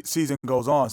season goes on.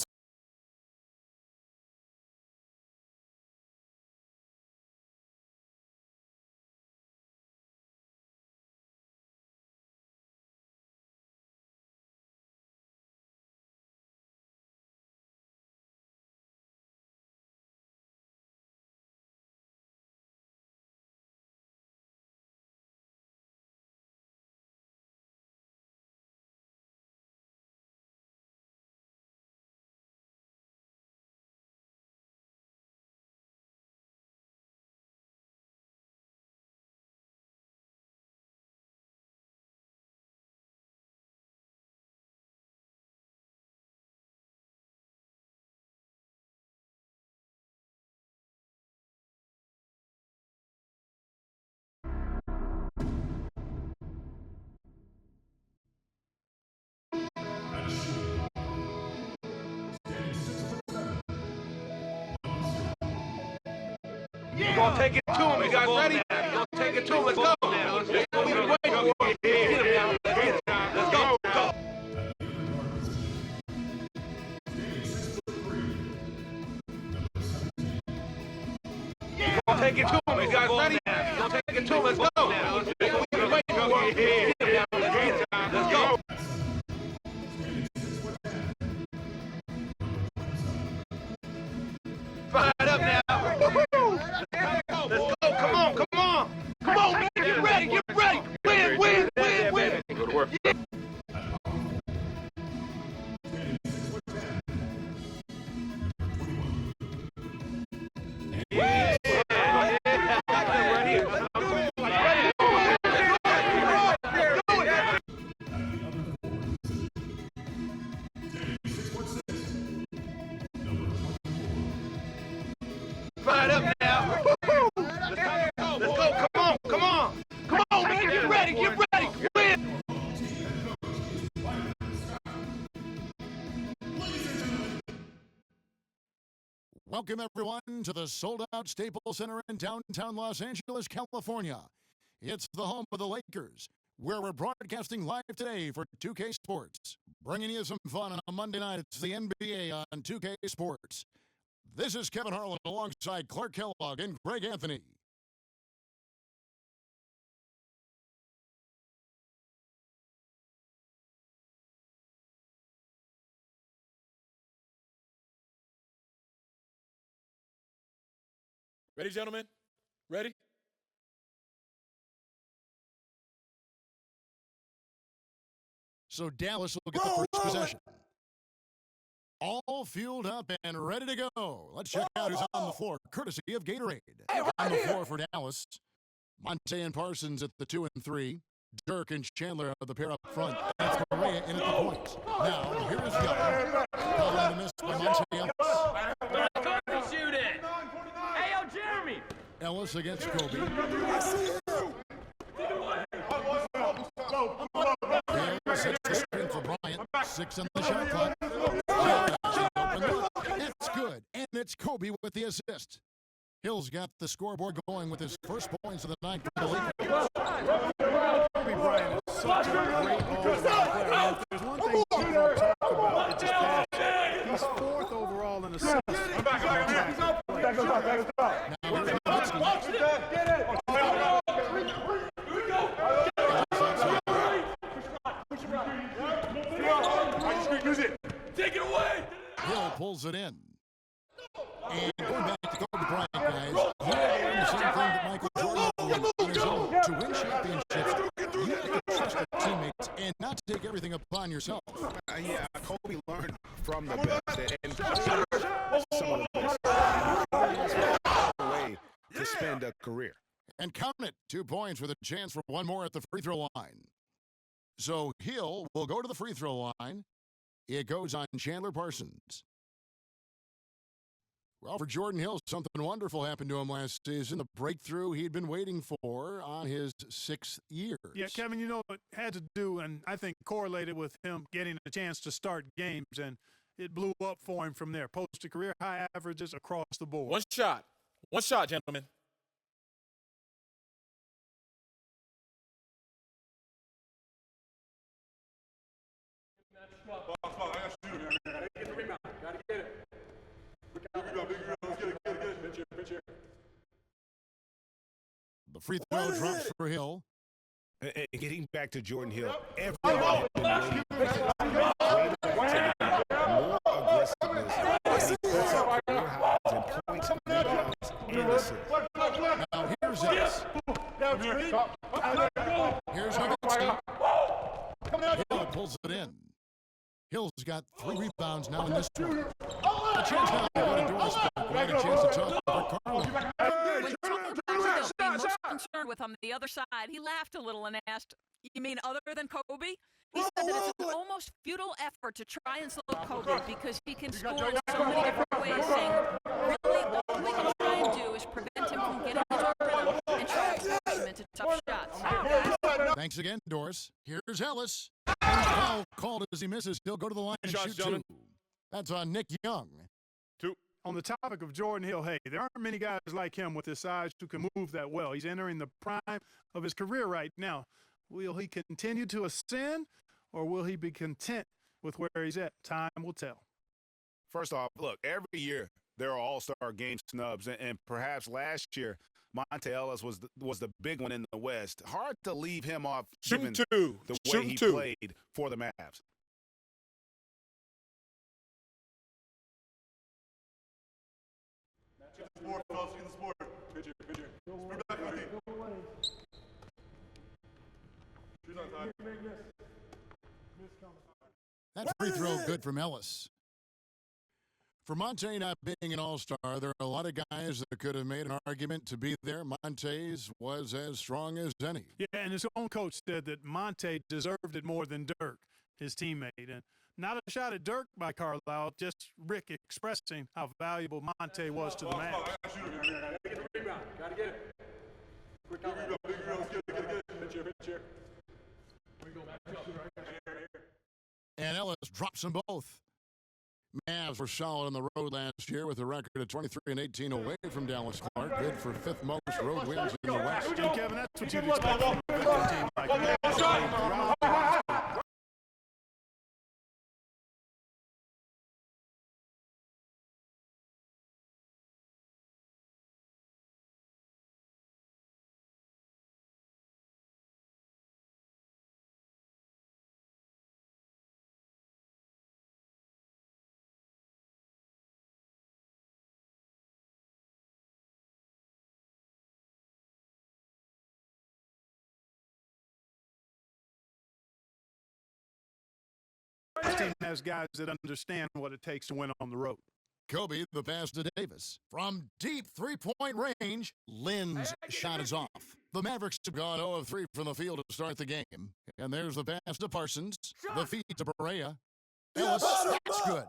You're gonna take it to him. You guys ready? You're gonna take it to him. Let's go. Let's go. Go. You're gonna take it to him. You guys ready? You're gonna take it to him. Let's go. Let's go. Fire it up now. Let's go. Come on. Come on. Come on, man. Get ready. Get ready. Win. Go to work. Yeah. Fire it up now. Let's go. Come on. Come on, man. Get ready. Win. Welcome, everyone, to the sold-out Staples Center in downtown Los Angeles, California. It's the home of the Lakers, where we're broadcasting live today for 2K Sports. Bringing you some fun on a Monday night. It's the NBA on 2K Sports. This is Kevin Harlan alongside Clark Kellogg and Greg Anthony. Ready, gentlemen? Ready? So Dallas will get the first possession. All fueled up and ready to go. Let's check out who's on the floor, courtesy of Gatorade. On the floor for Dallas, Monte and Parsons at the 2 and 3. Dirk and Chandler are the pair up front. That's Correa in at the point. Now, here is Young. Called on the miss by Monte Ellis. Shoot it! Hey, yo, Jeremy! Ellis against Kobe. Ellis hits the screen for Bryant. 6 on the shot clock. It's good, and it's Kobe with the assist. Hill's got the scoreboard going with his first points of the night for the Lakers. Kobe Bryant is such a great all-around player. There's one thing people don't talk about, it's his passion. He's 4th overall in assists. Now here's Nowitzki. Take it away! Hill pulls it in. And going back to Kobe Bryant, guys, he learned the same thing that Michael Jordan learned on his own. To win championships, you have to trust your teammates and not take everything upon yourself. Yeah, Kobe learned from the best and some of the best. Way to spend a career. And count it, 2 points with a chance for one more at the free throw line. So Hill will go to the free throw line. It goes on Chandler Parsons. Well, for Jordan Hill, something wonderful happened to him last season. The breakthrough he'd been waiting for on his 6th year. Yeah, Kevin, you know, it had to do, and I think correlated with him getting a chance to start games, and it blew up for him from there. Posted career high averages across the board. One shot, gentlemen. I got to shoot it, The free throw drops for Hill. And getting back to Jordan Hill, everyone has been waiting more aggressiveness. He puts up career highs in points, rebounds, and assists. Now here's Ellis. Here's Nowitzki. Hill pulls it in. Hill's got 3 rebounds now in this one. A chance now to go to Doris. Right, a chance to talk about Carlo. When Tony Brown being most concerned with on the other side, he laughed a little and asked, "You mean other than Kobe?" He said that it's an almost futile effort to try and slow Kobe because he can score in so many different ways, saying, really, all we can try and do is prevent him from getting into a rhythm and try to force him into tough shots. Thanks again, Doris. Here's Ellis. And foul called as he misses. He'll go to the line and Shots, shoot gentlemen. 2. That's on Nick Young. On the topic of Jordan Hill, hey, there aren't many guys like him with his size who can move that well. He's entering the prime of his career right now. Will he continue to ascend, or will he be content with where he's at? Time will tell. First off, look, every year there are all-star game snubs, and perhaps last year Monte Ellis was the big one in the West. Hard to leave him off given Shoot 2. the way Shoot he 2. played for the Mavs. That free throw good from Ellis. For Monte not being an all-star, there are a lot of guys that could have made an argument to be there. Monte's was as strong as any. Yeah, and his own coach said that Monte deserved it more than Dirk, his teammate. And not a shot at Dirk by Carlisle, just Rick expressing how valuable Monte was to the Mavs. Gotta get it. Quick And Ellis drops them both. Mavs were solid on the road last year with a record of 23-18 away from Dallas Clark. Good for 5th most road wins in the West. And Kevin, that's what you'd expect from a veteran team like the Mavs. This team has guys that understand what it takes to win on the road. Kobe, the pass to Davis. From deep three-point range, Lynn's shot is off. The Mavericks have gone 0 of 3 from the field to start the game. And there's the pass to Parsons. The feed to Barea. Ellis, that's good.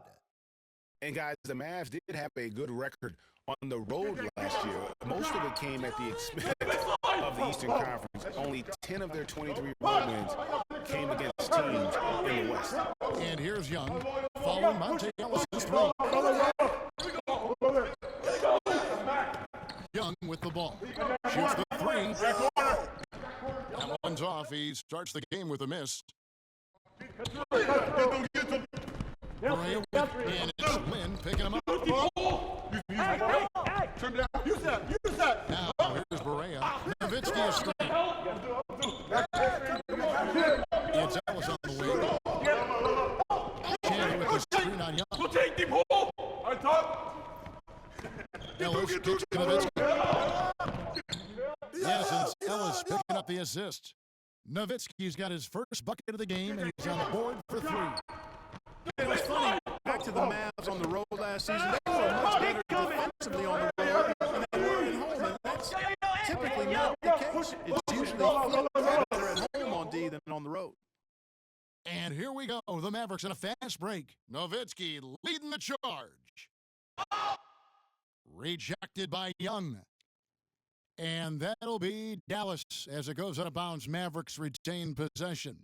And guys, the Mavs did have a good record on the road last year. Most of it came at the expense of the Eastern Conference. Only 10 of their 23 road wins came against teams in the West. And here's Young, following Monte Ellis' 3. Young with the ball. Shoots the 3. That one's off. He starts the game with a miss. Barea with, and it's Lynn picking him up. Turn down. Use that. Now here's Barea. Nowitzki is straight. It's Ellis on the wing. Chandler with the screen on Young. Take the ball. I thought. Ellis kicks to Nowitzki. Yes, it's Ellis picking up the assist. Nowitzki's got his first bucket of the game, and he's on the board for 3. It was funny. Back to the Mavs on the road last season. They were much better defensively on the road than they were at home. And that's typically not the case. It's usually better at home on D than on the road. And here we go. The Mavericks in a fast break. Nowitzki leading the charge. Rejected by Young. And that'll be Dallas as it goes out of bounds. Mavericks retain possession.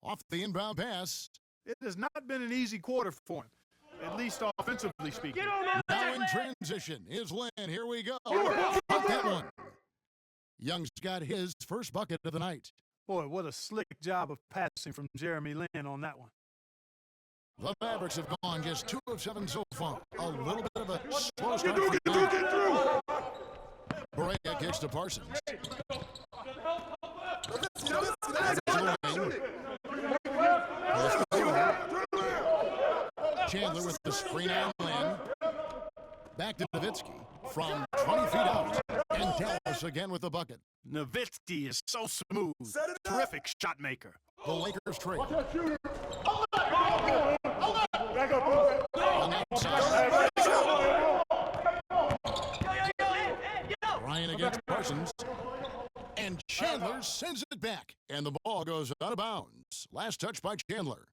Off the inbound pass. It has not been an easy quarter for him. at least offensively speaking. Now in transition is Lynn. Here we go. Got that one. Young's got his first bucket of the night. Boy, what a slick job of passing from Jeremy Lin on that one. The Mavericks have gone just 2 of 7 so far. A little bit of a slow start. Barea kicks to Parsons. Chandler with the screen on Lynn. Back to Nowitzki from 20 feet out. And Dallas again with the bucket. Nowitzki is so smooth. Terrific shot maker. The Lakers trade. Ryan against Parsons. And Chandler sends it back. And the ball goes out of bounds. Last touch by Chandler.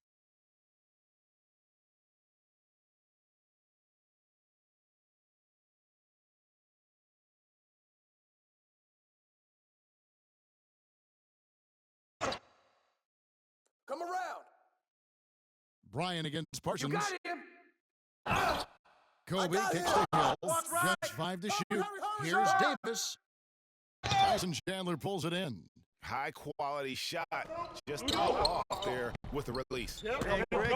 Come around. Bryan against Parsons. You got him. Kobe I got kicks him. to Hill. That's right. Just 5 to shoot. hurry, Here's hurry. Davis. Tyson Chandler pulls it in. High quality shot, just off there with the release. Hey, Greg,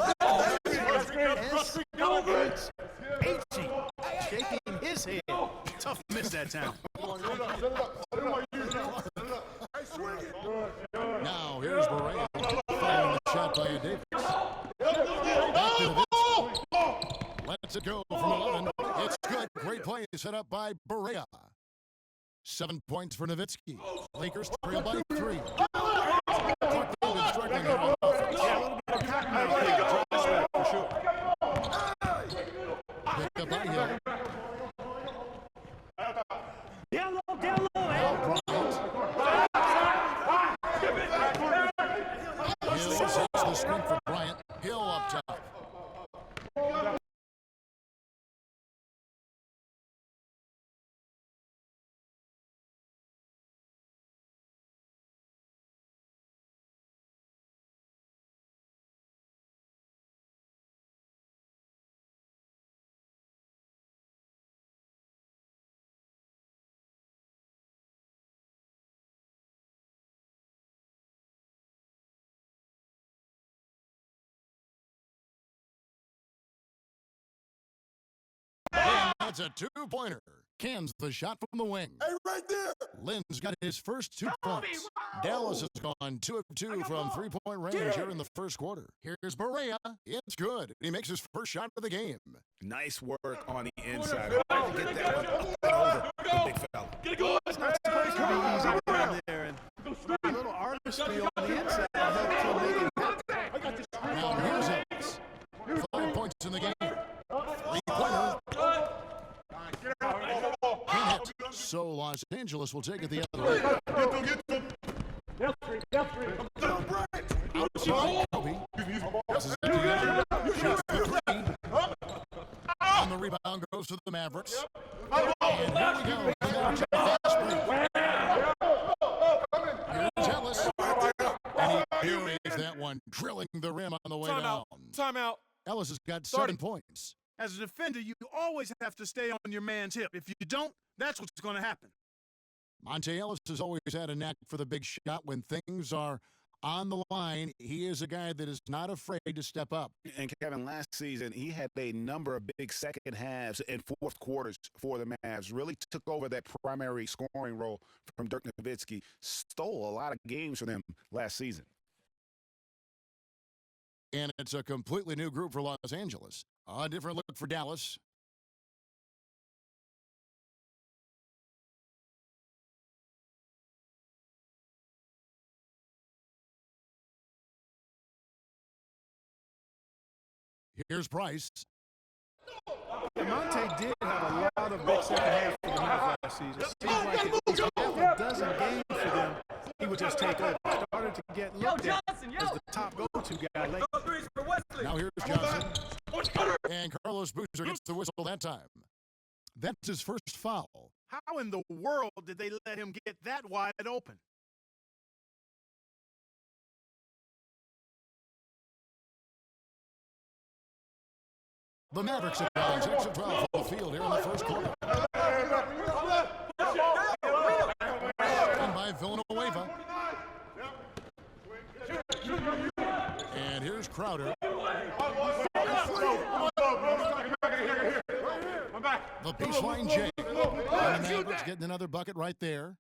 H.E. shaking his head. Tough miss that time. Now here's Barea. Following the shot by Davis. Back to Nowitzki. Lets it go from 11. It's good. Great play set up by Barea. 7 points for Nowitzki. Lakers trail by 3. Clark David struggling here on offense. For sure. Picked up by Hill. Down low, Now Bryant. Hill sets the screen for Bryant. Hill up top. And that's a 2-pointer. Cans the shot from the wing. Hey, right there. Lynn's got his first 2 points. Dallas has gone 2 of 2 from 3-point range here in the first quarter. Here's Barea. It's good. He makes his first shot of the game. Nice work on the inside. Get that one up and over the big fella. It's not supposed to be easy down there. And a little artistry on the inside helps him make it happen. Now here's Ellis. 5 points in the game. 3-pointer. Can't hit. So Los Angeles will take it the other way. Outside Kobe. Passes it together. Shoots the 3. And the rebound goes to the Mavericks. And here we go. Another fast break. Here's Ellis. And he buries that one, drilling the rim on the way down. Timeout. Ellis has got 7 Starting. points. As a defender, you always have to stay on your man's hip. If you don't, that's what's going to happen. Monte Ellis has always had a knack for the big shot when things are on the line. He is a guy that is not afraid to step up. And Kevin, last season, he had a number of big second halves and fourth quarters for the Mavs. Really took over that primary scoring role from Dirk Nowitzki. Stole a lot of games for them last season. And it's a completely new group for Los Angeles. A different look for Dallas. Here's Price. Monte did have a lot of big second half for the Mavs last season. Seems like at least half a dozen games for them, he would just take over. Started to get looked at as the top go-to guy late. Now here's Johnson. And Carlos Boozer gets the whistle that time. That's his first foul. How in the world did they let him get that wide open? The Mavericks advance 6 of 12 from the field here in the first quarter. And by Villanueva. And here's Crowder. The baseline J. And the Mavericks getting another bucket right there.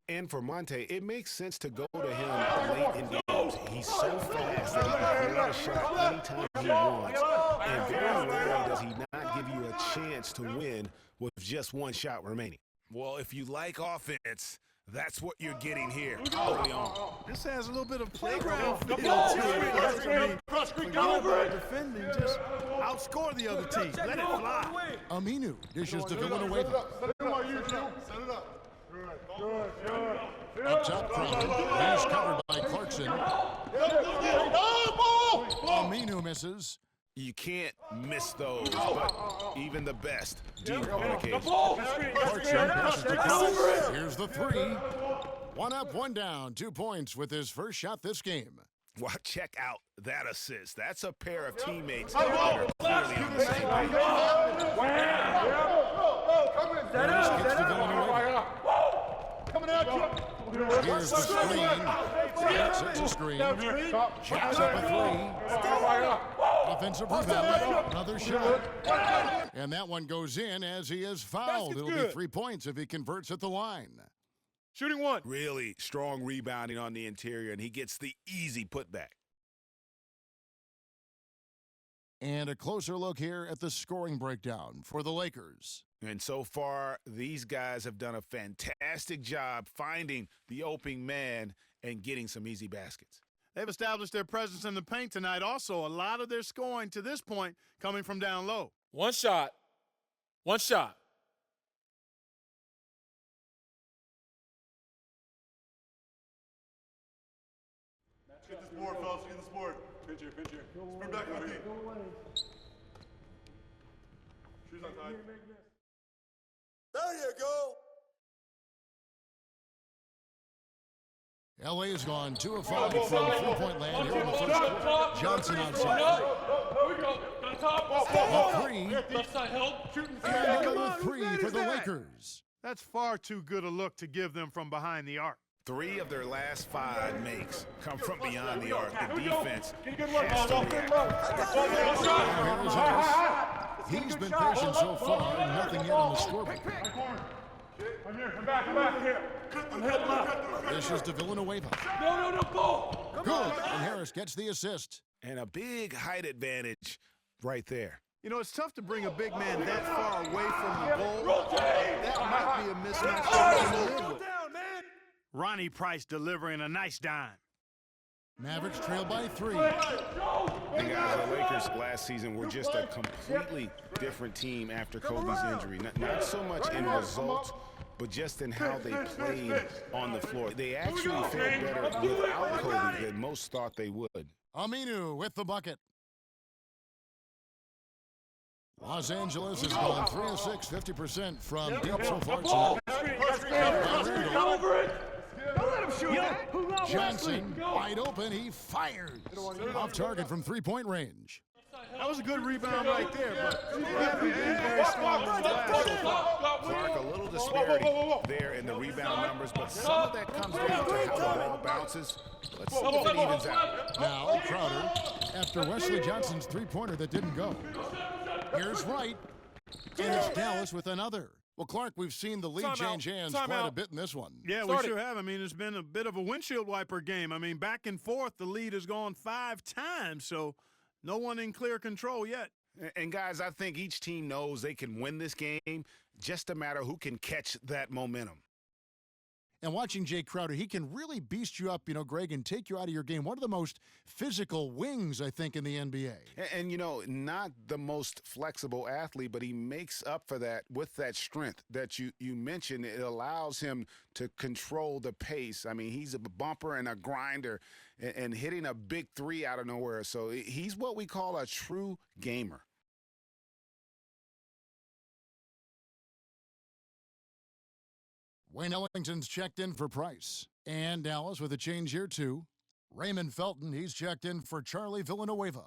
And for Monte, it makes sense to go to him late in games. He's so fast that he can create a shot anytime he wants. And very rarely does he not give you a chance to win with just one shot remaining. Well, if you like offense, that's what you're getting here early on. This has a little bit of playground feel to it. Forget about defending, just outscore the other team. Let it fly. Aminu dishes to Villanueva. Up top, Crowder. He's covered by Clarkson. Aminu misses. You can't miss those, but even the best do on occasion. Clarkson passes to Crowder. Here's the three. One up, one down. 2 points with his first shot this game. Well, check out that assist. That's a pair of teammates that are clearly on the same page. Harris gets to Villanueva. Here's the screen. Sets a screen. Jacks up a three. Offensive rebound. Another shot. And that one goes in as he is fouled. It'll be 3 points if he converts at the line. Shooting one. Really strong rebounding on the interior, and he gets the easy putback. And a closer look here at the scoring breakdown for the Lakers. And so far, these guys have done a fantastic job finding the open man and getting some easy baskets. They've established their presence in the paint tonight. Also, a lot of their scoring to this point coming from down low. One shot. One shot. Get this board, fellas. Get this board. Pinch here, pinch here. Spin back on me. Shoes untied. There you go. LA has gone 2 of 5 from three-point land here in the first quarter. Johnson outside. Here we go. On top. A three. Left side help. Shooting. And another three for the Lakers. That's far too good a look to give them from behind the arc. 3 of their last 5 makes come from beyond the arc. The defense Get a good look. has to Ball, react. Now here is Harris. He's been patient so far, nothing yet on the scoreboard. I'm here. I'm back. I'm back here. I'm heading left. This is to Villanueva. No, ball. Good, and Harris gets the assist. And a big height advantage right there. You know, it's tough to bring a big man that far away from the goal. That might be a mismatch. Ronnie Price delivering a nice dime. Mavericks trail by 3. And guys, the Lakers last season were just a completely different team after Kobe's injury. Not so much in results, but just in how they played on the floor. They actually fared better without Kobe than most thought they would. Aminu with the bucket. Los Angeles has gone 3 of 6, 50% from deep so far tonight. Over it. Don't let him shoot that. Johnson, wide open, he fires. Off target from three-point range. That was a good rebound right there, but they haven't been very strong in the last so far. Clark, a little disparity there in the rebound numbers, but some of that comes down to how the ball bounces. Let's see if it evens out. Now, Crowder, after Wesley Johnson's three-pointer that didn't go. Here's Wright, and it's Dallas with another. Well, Clark, we've seen the lead change hands quite a bit in this one. Yeah, we sure have. I mean, it's been a bit of a windshield wiper game. I mean, back and forth, the lead has gone 5 times, so no one in clear control yet. And guys, I think each team knows they can win this game, just a matter who can catch that momentum. And watching Jay Crowder, he can really beast you up, Greg, and take you out of your game. One of the most physical wings, I think, in the NBA. And not the most flexible athlete, but he makes up for that with that strength that you mentioned. It allows him to control the pace. I mean, he's a bumper and a grinder and hitting a big three out of nowhere. So he's what we call a true gamer. Wayne Ellington's checked in for Price. And Dallas with a change here, too. Raymond Felton, he's checked in for Charlie Villanueva.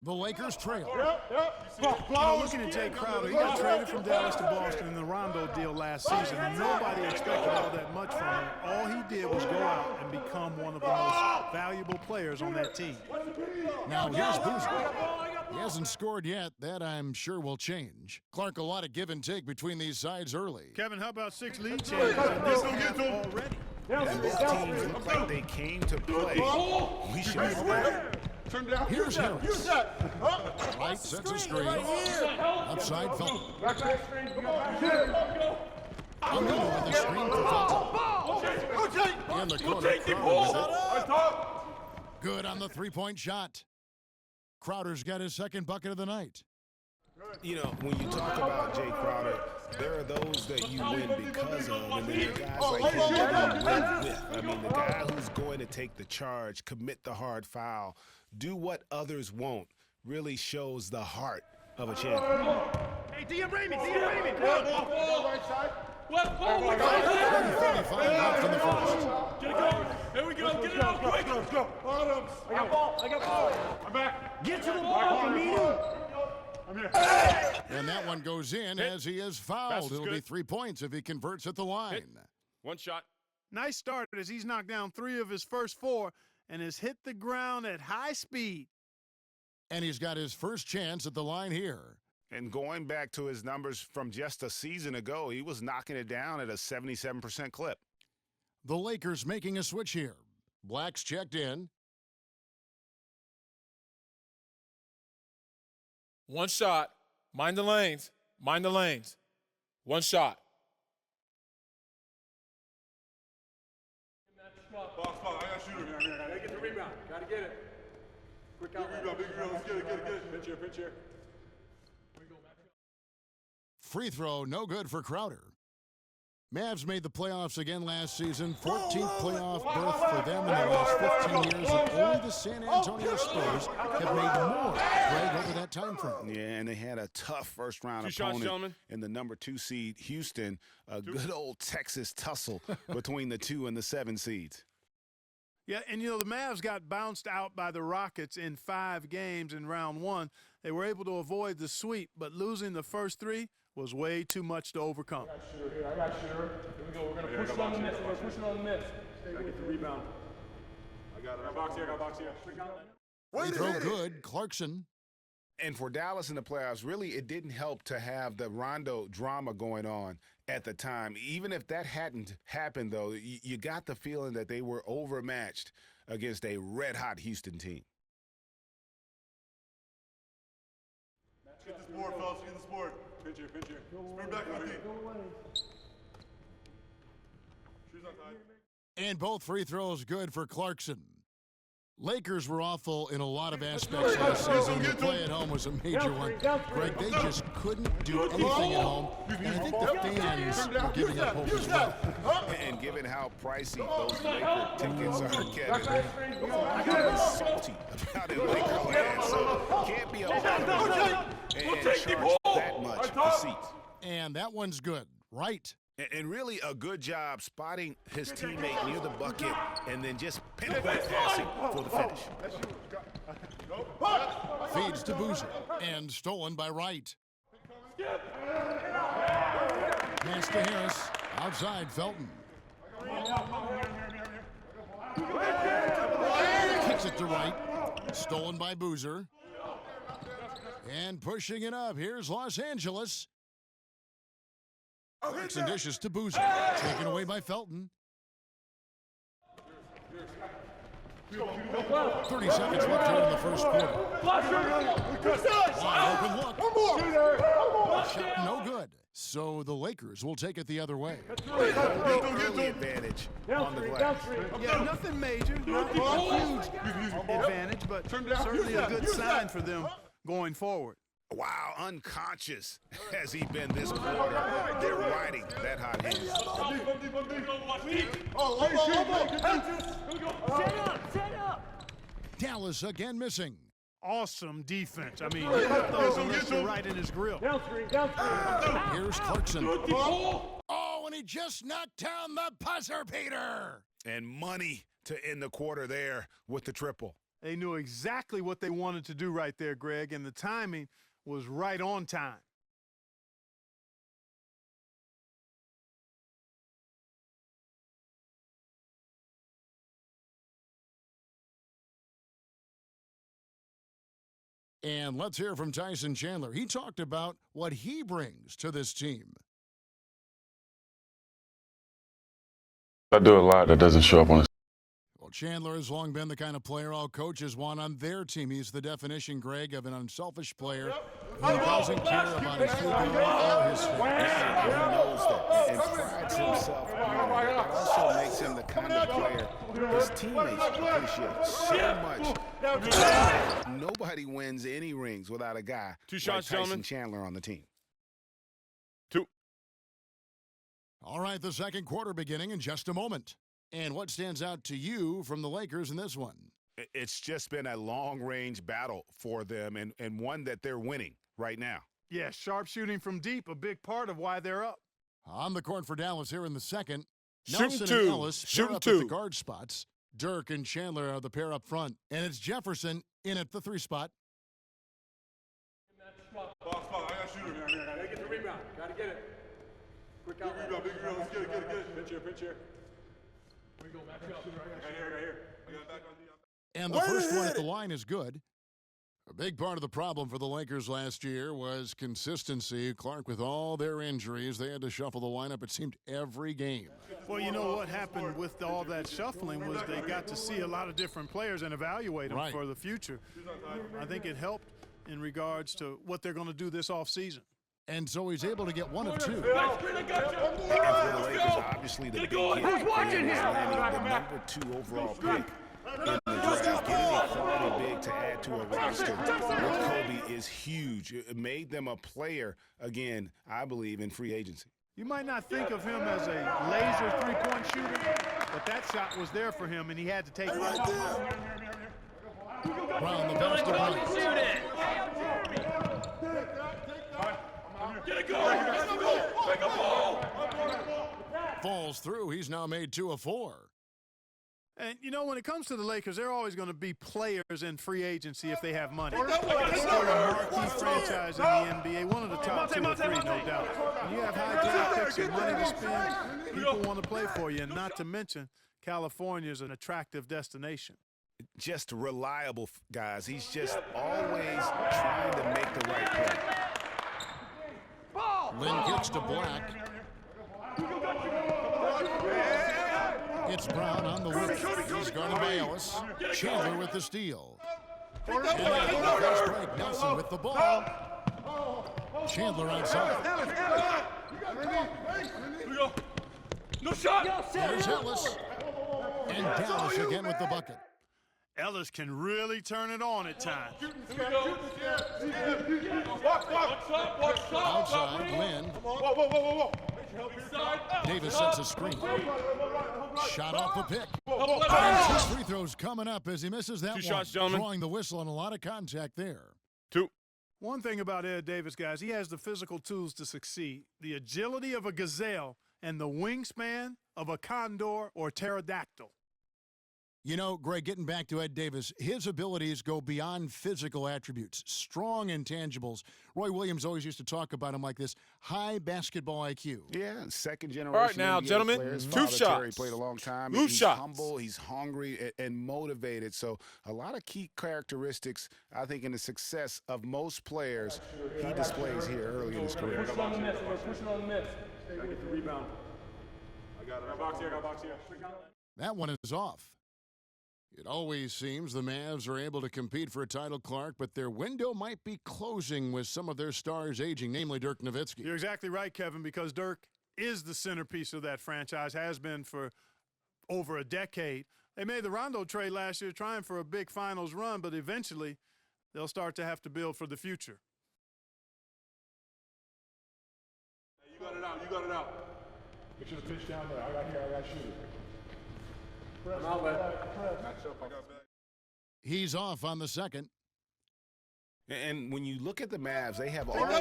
The Lakers trail. Looking at Jay Crowder, he got traded from Dallas to Boston in the Rondo deal last season. Nobody expected all that much from him. All he did was go out and become one of the most valuable players on that team. Now here's Boozer. He hasn't scored yet. That, I'm sure, will change. Clark, a lot of give and take between these sides early. Kevin, how about 6 lead changes in this half already? And both teams look like they came to play. We should be scared. Here's Harris. Right, sets a screen. Upside Felton. Amino with the screen for Felton. In the corner, Crowder. Good on the three-point shot. Crowder's got his second bucket of the night. You know, when you talk about Jay Crowder, there are those that you win because of, and then there are guys like him that you win with. I mean, the guy who's going to take the charge, commit the hard foul, do what others won't, really shows the heart of a champion. Hey, DM Raymond, right side. 35 left in the first. Get it going. Here we go. Get it out quick. Let's go. Bottoms. I got ball. I'm back. Get to the ball, Amino. I'm here. And that one goes in as he is fouled. It'll be 3 points if he converts at the line. One shot. Nice start as he's knocked down 3 of his first 4 and has hit the ground at high speed. And he's got his first chance at the line here. And going back to his numbers from just a season ago, he was knocking it down at a 77% clip. The Lakers making a switch here. Black's checked in. One shot. Mind the lanes. Mind the lanes. One shot. Box. I got a shooter. Gotta get the rebound. Gotta get it. Quick out. Big rebound. Let's get it. Pinch here. Free throw, no good for Crowder. Mavs made the playoffs again last season. 14th playoff berth for them in the last 15 years. And only the San Antonio Spurs have made more right over that time frame. Yeah, and they had a tough first-round Two shots, opponent gentlemen. in the number 2 seed, Houston. A good old Texas tussle between the 2 and the 7 seeds. Yeah, and the Mavs got bounced out by the Rockets in 5 games in round 1. They were able to avoid the sweep, but losing the first 3 was way too much to overcome. I got shooter. Here we go. We're gonna push it on the miss. Gotta get the rebound. I got it. I got box here. Free throw good, Clarkson. And for Dallas in the playoffs, really, it didn't help to have the Rondo drama going on at the time. Even if that hadn't happened, though, you got the feeling that they were overmatched against a red-hot Houston team. Let's get this board, fellas. Get this board. Pinch here. Spring back on me. Shoes untied. And both free throws good for Clarkson. Lakers were awful in a lot of aspects last season. The play at home was a major one. Greg, they just couldn't do anything at home. And I think the fans were giving up hope as well. And given how pricey those Laker tickets are, Kevin, I got salty about it Laker land, so can't be a and charge that much for seats. And that one's good. Right. And really a good job spotting his teammate near the bucket and then just pinpoint passing for the finish. Feeds to Boozer and stolen by Wright. Pass to Harris. Outside Felton. Kicks it to Wright. Stolen by Boozer. And pushing it up. Here's Los Angeles. Clarkson dishes to Boozer. Taken away by Felton. 30 seconds left here in the first quarter. Wide open look. Shot no good. So the Lakers will take it the other way. Early advantage on the glass. Yeah, nothing major, not a huge advantage, but certainly a good sign for them going forward. Wow, unconscious has he been this quarter. They're riding that hot hand. Set up. Dallas again missing. Awesome defense. I mean, he put those unless you're right in his grill. Down screen. Here's Clarkson. Oh, and he just knocked down the buzzer beater. And money to end the quarter there with the triple. They knew exactly what they wanted to do right there, Greg, and the timing was right on time. And let's hear from Tyson Chandler. He talked about what he brings to this team. I do a lot that doesn't show up on the. Well, Chandler has long been the kind of player all coaches want on their team. He's the definition, Greg, of an unselfish player who doesn't care about his football or his fitness. He knows that and prides himself on it. It also makes him the kind of player his teammates appreciate so much. Nobody wins any rings without a guy Two like shots, Tyson gentlemen. Chandler on the team. Two. All right, the second quarter beginning in just a moment. And what stands out to you from the Lakers in this one? It's just been a long-range battle for them and one that they're winning right now. Yeah, sharp shooting from deep, a big part of why they're up. On the court for Dallas here in the second. Shoot Nelson two. and Ellis Shoot pair up two. at the guard spots. Dirk and Chandler are the pair up front. And it's Jefferson in at the 3 spot. Box. I got shooter. Gotta get the rebound. Gotta get it. Quick out. Big rebound. Let's get it. Pitch here. We go back up. Right here. I got back on the. And the first one at the line is good. A big part of the problem for the Lakers last year was consistency. Clark, with all their injuries, they had to shuffle the lineup, it seemed, every game. Well, you know what happened with all that shuffling was they got to see a lot of different players and evaluate them Right. for the future. I think it helped in regards to what they're going to do this offseason. And so he's able to get one of two. And for the Lakers, obviously the big hit for him is landing the number 2 overall pick in the draft. Getting a quality big to add to a roster with Kobe is huge. It made them a player, again, I believe, in free agency. You might not think of him as a laser three-point shooter, but that shot was there for him, and he had to take it. Brown, the pass to Brown. Get it going. Falls through. He's now made 2 of 4. And, you know, when it comes to the Lakers, they're always going to be players in free agency if they have money. It's still a marquee franchise in the NBA, one of the top 2 or 3, no doubt. When you have high draft picks and money to spend, people want to play for you, and not to mention California is an attractive destination. Just reliable, guys. He's just always trying to make the right play. Lynn kicks to Black. It's Brown on the wing. He's guarded by Ellis. Chandler with the steal. And fast break. Nelson with the ball. Chandler outside. No shot. There's Ellis. And Dallas again with the bucket. Ellis can really turn it on at times. Outside, Lynn. Whoa. Davis sets a screen. Shot off the pick. And 2 free throws coming up as he misses that Two one. shots, gentlemen. Drawing the whistle and a lot of contact there. 2. One thing about Ed Davis, guys, he has the physical tools to succeed. The agility of a gazelle and the wingspan of a condor or pterodactyl. You know, Greg, getting back to Ed Davis, his abilities go beyond physical attributes, strong intangibles. Roy Williams always used to talk about him like this: high basketball IQ. Yeah, second generation. All right, now, NBA gentlemen, player. His 2 father, Terry, shots. played a long time. Loose He's shots. humble, he's hungry, and motivated. So a lot of key characteristics, I think, in the success of most players he displays here early in his career. Push on the miss. We're pushing on the miss. Gotta get the rebound. I got box here. That one is off. It always seems the Mavs are able to compete for a title, Clark, but their window might be closing with some of their stars aging, namely Dirk Nowitzki. You're exactly right, Kevin, because Dirk is the centerpiece of that franchise, has been for over a decade. They made the Rondo trade last year trying for a big finals run, but eventually they'll start to have to build for the future. You got it out. Make sure the pitch down there. I got shooter. An outlet. He's off on the second. And when you look at the Mavs, they have always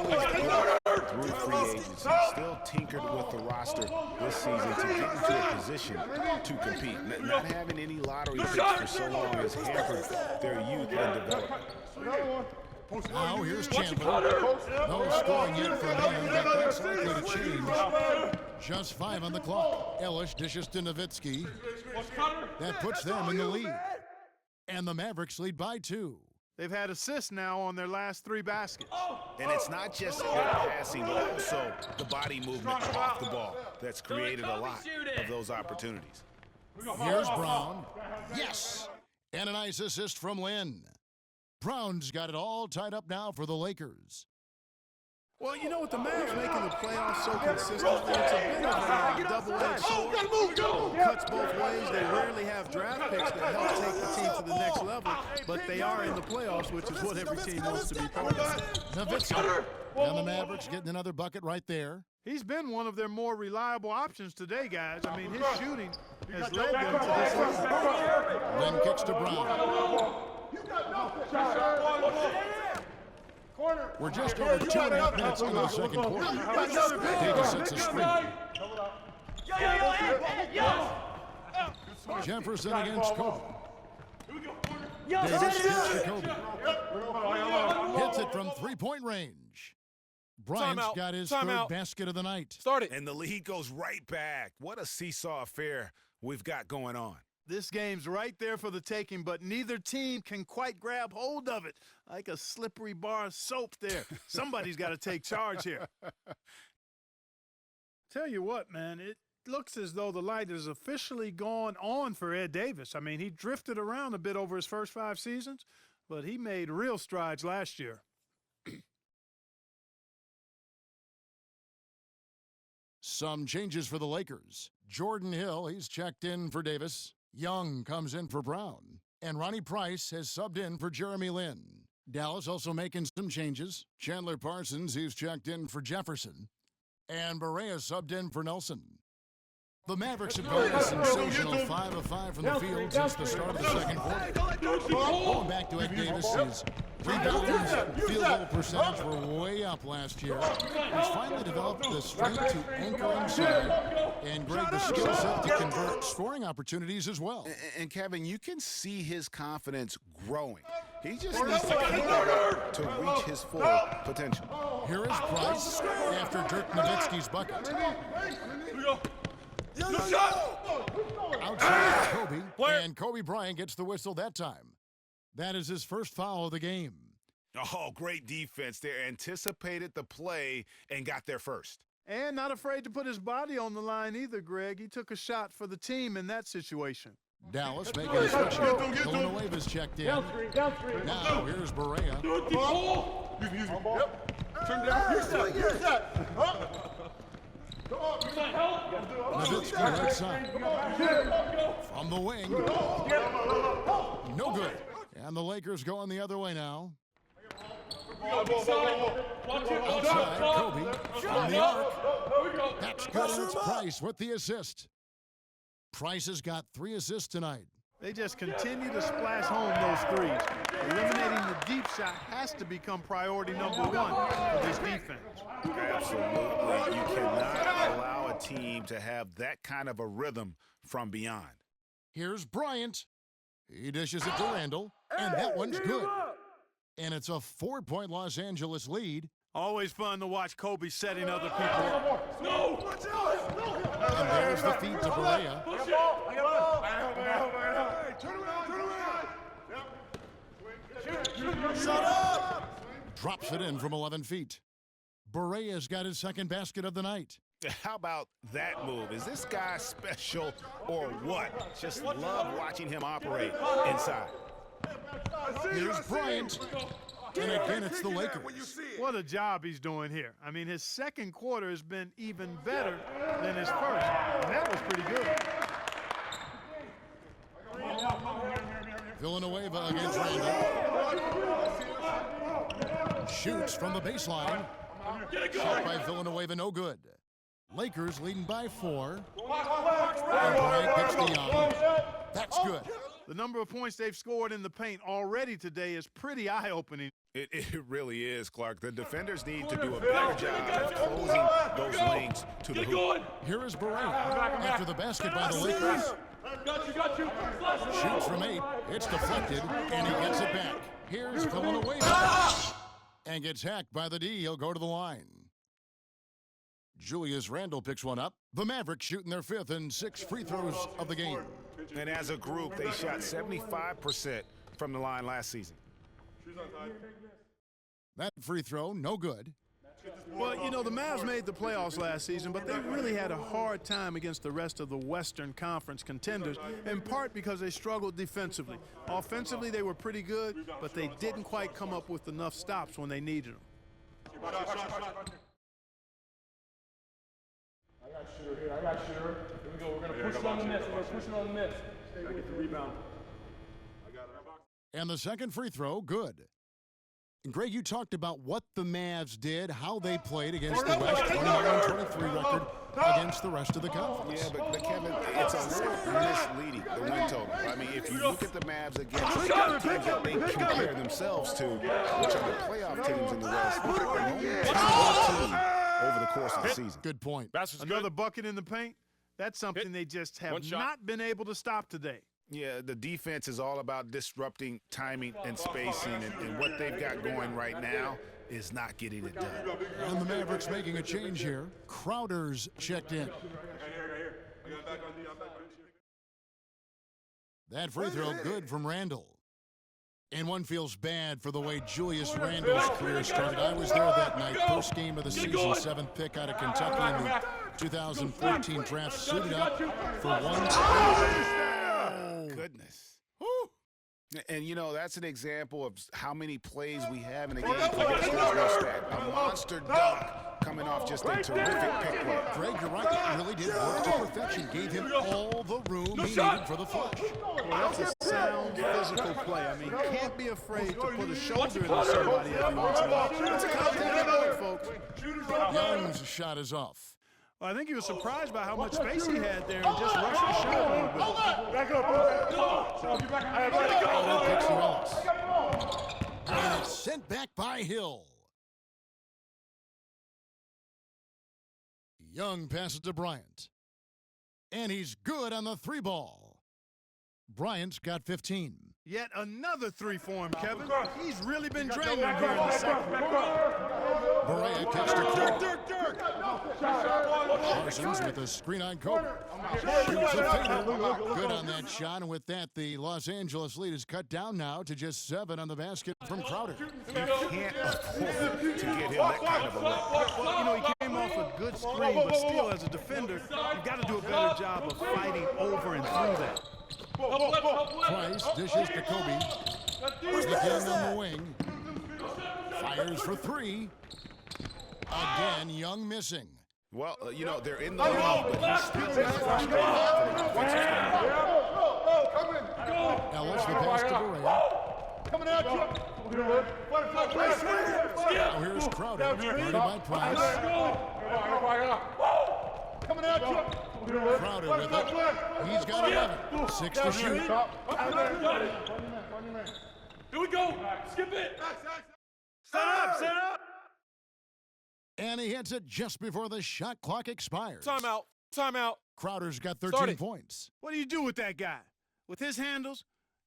through free agency, still tinkered with the roster this season to get into a position to compete. Not having any lottery picks for so long has hampered their youth and development. Now here's Chandler. No scoring yet from him, but that's likely to change. Just 5 on the clock. Ellis dishes to Nowitzki. That puts them in the lead. And the Mavericks lead by 2. They've had assists now on their last 3 baskets. And it's not just their passing, but also the body movement off the ball that's created a lot of those opportunities. Here's Brown. Yes! And a nice assist from Lynn. Brown's got it all tied up now for the Lakers. Well, you know, with the Mavs making the playoffs so consistently, it's a bit of a double-edged sword. Cuts both ways. They rarely have draft picks that help take the team to the next level, but they are in the playoffs, which is what every team wants to be part of. Nowitzki. And the Mavericks getting another bucket right there. He's been one of their more reliable options today, guys. I mean, his shooting has led them to this level. Lynn kicks to Brown. We're just over 2.5 minutes into the second quarter. Davis sets a screen. Jefferson against Kobe. Davis hits to Kobe. Hits it from three-point range. Bryant's Timeout. got his Timeout. third basket of the night. Start it. And the lead goes right back. What a seesaw affair we've got going on. This game's right there for the taking, but neither team can quite grab hold of it. Like a slippery bar of soap there. Somebody's got to take charge here. Tell you what, man, it looks as though the light has officially gone on for Ed Davis. I mean, he drifted around a bit over his first 5 seasons, but he made real strides last year. Some changes for the Lakers. Jordan Hill, he's checked in for Davis. Young comes in for Brown. And Ronnie Price has subbed in for Jeremy Lin. Dallas also making some changes. Chandler Parsons, he's checked in for Jefferson. And Barea subbed in for Nelson. The Mavericks have gone a sensational 5 of 5 from the field since the start of the second quarter. Going back to Ed Davis, his rebounds, field goal percentage were way up last year. He's finally developed the strength to anchor inside and Greg the skill set to convert scoring opportunities as well. And Kevin, you can see his confidence growing. He just needs to keep it to reach his full potential. Here is Price after Dirk Nowitzki's bucket. Outside Kobe, and Kobe Bryant gets the whistle that time. That is his first foul of the game. Oh, great defense there. Anticipated the play and got there first. And not afraid to put his body on the line either, Greg. He took a shot for the team in that situation. Dallas making a switch. Villanueva's checked in. Now here's Barea. Turn down. Nowitzki right side. From the wing. No good. And the Lakers going the other way now. Outside, Kobe from the arc. That's good, and it's Price with the assist. Price has got 3 assists tonight. They just continue to splash home those threes. Eliminating the deep shot has to become priority number 1 for this defense. Absolutely. You cannot allow a team to have that kind of a rhythm from beyond. Here's Bryant. He dishes it to Randall, and that one's good. And it's a 4-point Los Angeles lead. Always fun to watch Kobe setting other people up. And there's the feed to Barea. Shut up! Drops it in from 11 feet. Barea's got his second basket of the night. How about that move? Is this guy special or what? Just love watching him operate inside. Here's Bryant. And again, it's the Lakers. What a job he's doing here. I mean, his second quarter has been even better than his first, and that was pretty good. Villanueva against Randall. Shoots from the baseline. Shot by Villanueva, no good. Lakers leading by 4. And Bryant gets to Young. That's good. The number of points they've scored in the paint already today is pretty eye-opening. It really is, Clark. The defenders need to do a better job of closing those lanes to the hoop. Here is Barea after the basket by the Lakers. Shoots from 8. It's deflected, and he gets it back. Here's Villanueva. And gets hacked by the D. He'll go to the line. Julius Randle picks one up. The Mavericks shooting their 5th and 6th free throws of the game. And as a group, they shot 75% from the line last season. That free throw, no good. Well, you know, the Mavs made the playoffs last season, but they really had a hard time against the rest of the Western Conference contenders, in part because they struggled defensively. Offensively, they were pretty good, but they didn't quite come up with enough stops when they needed them. I got shooter here. I got shooter. Here we go. We're going to push it on the miss. We're going to push it on the miss. Gotta get the rebound. I got it. And the second free throw, good. And Greg, you talked about what the Mavs did, how they played against the West, 29-23 record against the rest of the conference. Yeah, but Kevin, it's a little misleading, the win total. I mean, if you look at the Mavs against the teams that they compare themselves to, which are the playoff teams in the West, they're only 2-team over the course of the season. Good point. Another bucket in the paint? That's something they just have not been able to stop today. Yeah, the defense is all about disrupting timing and spacing, and what they've got going right now is not getting it done. And the Mavericks making a change here. Crowder's checked in. That free throw good from Randle. And one feels bad for the way Julius Randle's career started. I was there that night, first game of the season, 7th pick out of Kentucky in the 2014 draft, suited up for one. Goodness. And, you know, that's an example of how many plays we have in a game. A monster dunk coming off just a terrific pick play. Greg, you're right. It really did work to perfection. Gave him all the room he needed for the flush. Well, that's a sound physical play. I mean, can't be afraid to put a shoulder into somebody every once in a while. It's a contact sport, folks. Young's shot is off. Well, I think he was surprised by how much space he had there and just rushed the shot a little bit. Back up. Picks to Ellis. And it's sent back by Hill. Young passes to Bryant. And he's good on the 3-ball. Bryant's got 15. Yet another 3 for him, Kevin. He's really been draining here in the second. Barea kicks to Dirk. Parsons with a screen on Kobe. Shoots a fader. Good on that shot. And with that, the Los Angeles lead is cut down now to just 7 on the basket from Crowder. You can't afford to get him that kind of a look. Well, you know, he came off a good screen, but still, as a defender, you've got to do a better job of fighting over and through that. Price dishes to Kobe. Again on the wing. Fires for 3. Again, Young missing. Well, you know, they're in the lead, but he's still frustrated from an offensive standpoint. Ellis the pass to Barea. Coming at you. Now here's Crowder, guarded by Price. Coming at you. Crowder with it. He's got 11. 6 to shoot. Here we go. Skip it. Set up. And he hits it just before the shot clock expires. Timeout. Crowder's got 13 points. What do you do with that guy? With his handles,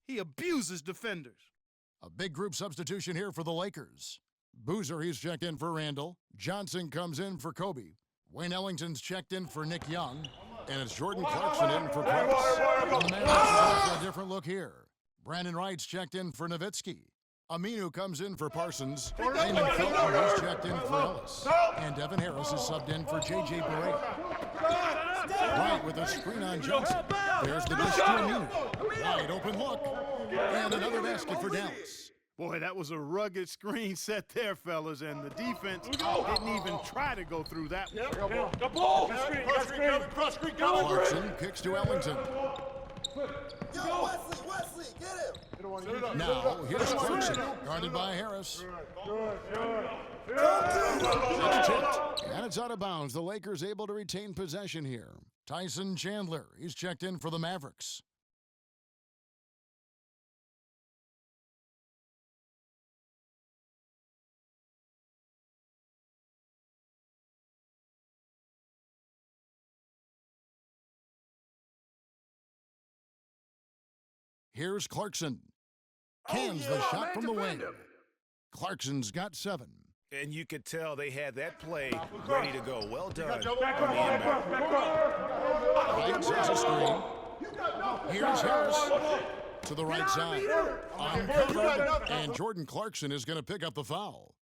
he abuses defenders. A big group substitution here for the Lakers. Boozer, he's checked in for Randle. Johnson comes in for Kobe. Wayne Ellington's checked in for Nick Young. And it's Jordan Clarkson in for Price. The Mavericks have a different look here. Brandon Wright's checked in for Nowitzki. Aminu comes in for Parsons. Raymond Felton is checked in for Ellis. And Devin Harris is subbed in for J.J. Barea. Wright with a screen on Johnson. There's the dish to Aminu. Wide open look. And another basket for Dallas. Boy, that was a rugged screen set there, fellas, and the defense didn't even try to go through that one. Clarkson kicks to Ellington. Yo, Wesley, get him. Now, here's Clarkson, guarded by Harris. It's tipped, and it's out of bounds. The Lakers able to retain possession here. Tyson Chandler, he's checked in for the Mavericks. Here's Clarkson. Cans the shot from the wing. Clarkson's got 7. And you could tell they had that play ready to go. Well done. Right as a screen. Here's Harris to the right side. Uncovered. And Jordan Clarkson is going to pick up the foul.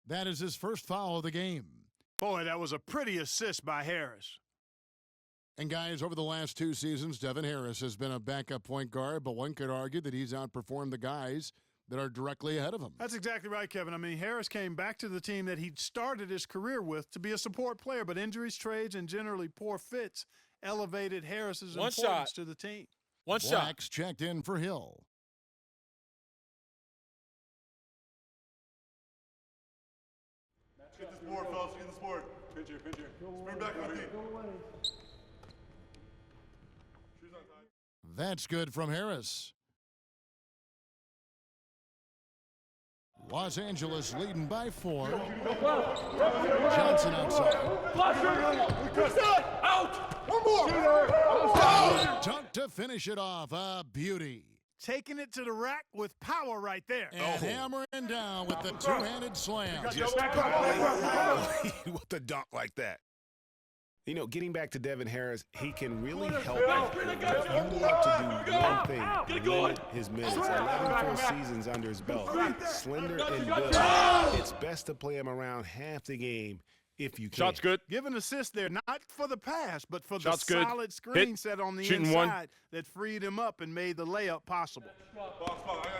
That is his first foul of the game. Boy, that was a pretty assist by Harris. And guys, over the last 2 seasons, Devin Harris has been a backup point guard, but one could argue that he's outperformed the guys that are directly ahead of him. That's exactly right, Kevin. I mean, Harris came back to the team that he'd started his career with to be a support player, but injuries, trades, and generally poor fits elevated Harris's importance to the team. One shot. Blacks checked in for Hill. Let's get this board, fellas. Get this board. Pinch here, pinch here. Spin back on the feet. Shoes untied. That's good from Harris. Los Angeles leading by 4. Johnson outside. Out! One more! Dunk to finish it off. A beauty. Taking it to the rack with power right there. And hammering down with the two-handed slam. Just with the dunk like that. You know, getting back to Devin Harris, he can really help if you want to do one thing, limit his minutes. 11 full seasons under his belt. Slender and built. It's best to play him around half the game if you can. Shot's good. Give an assist there, not for the pass, but for Shot's the good. solid screen Hit. set on the Shooting inside one. that freed him up and made the layup possible.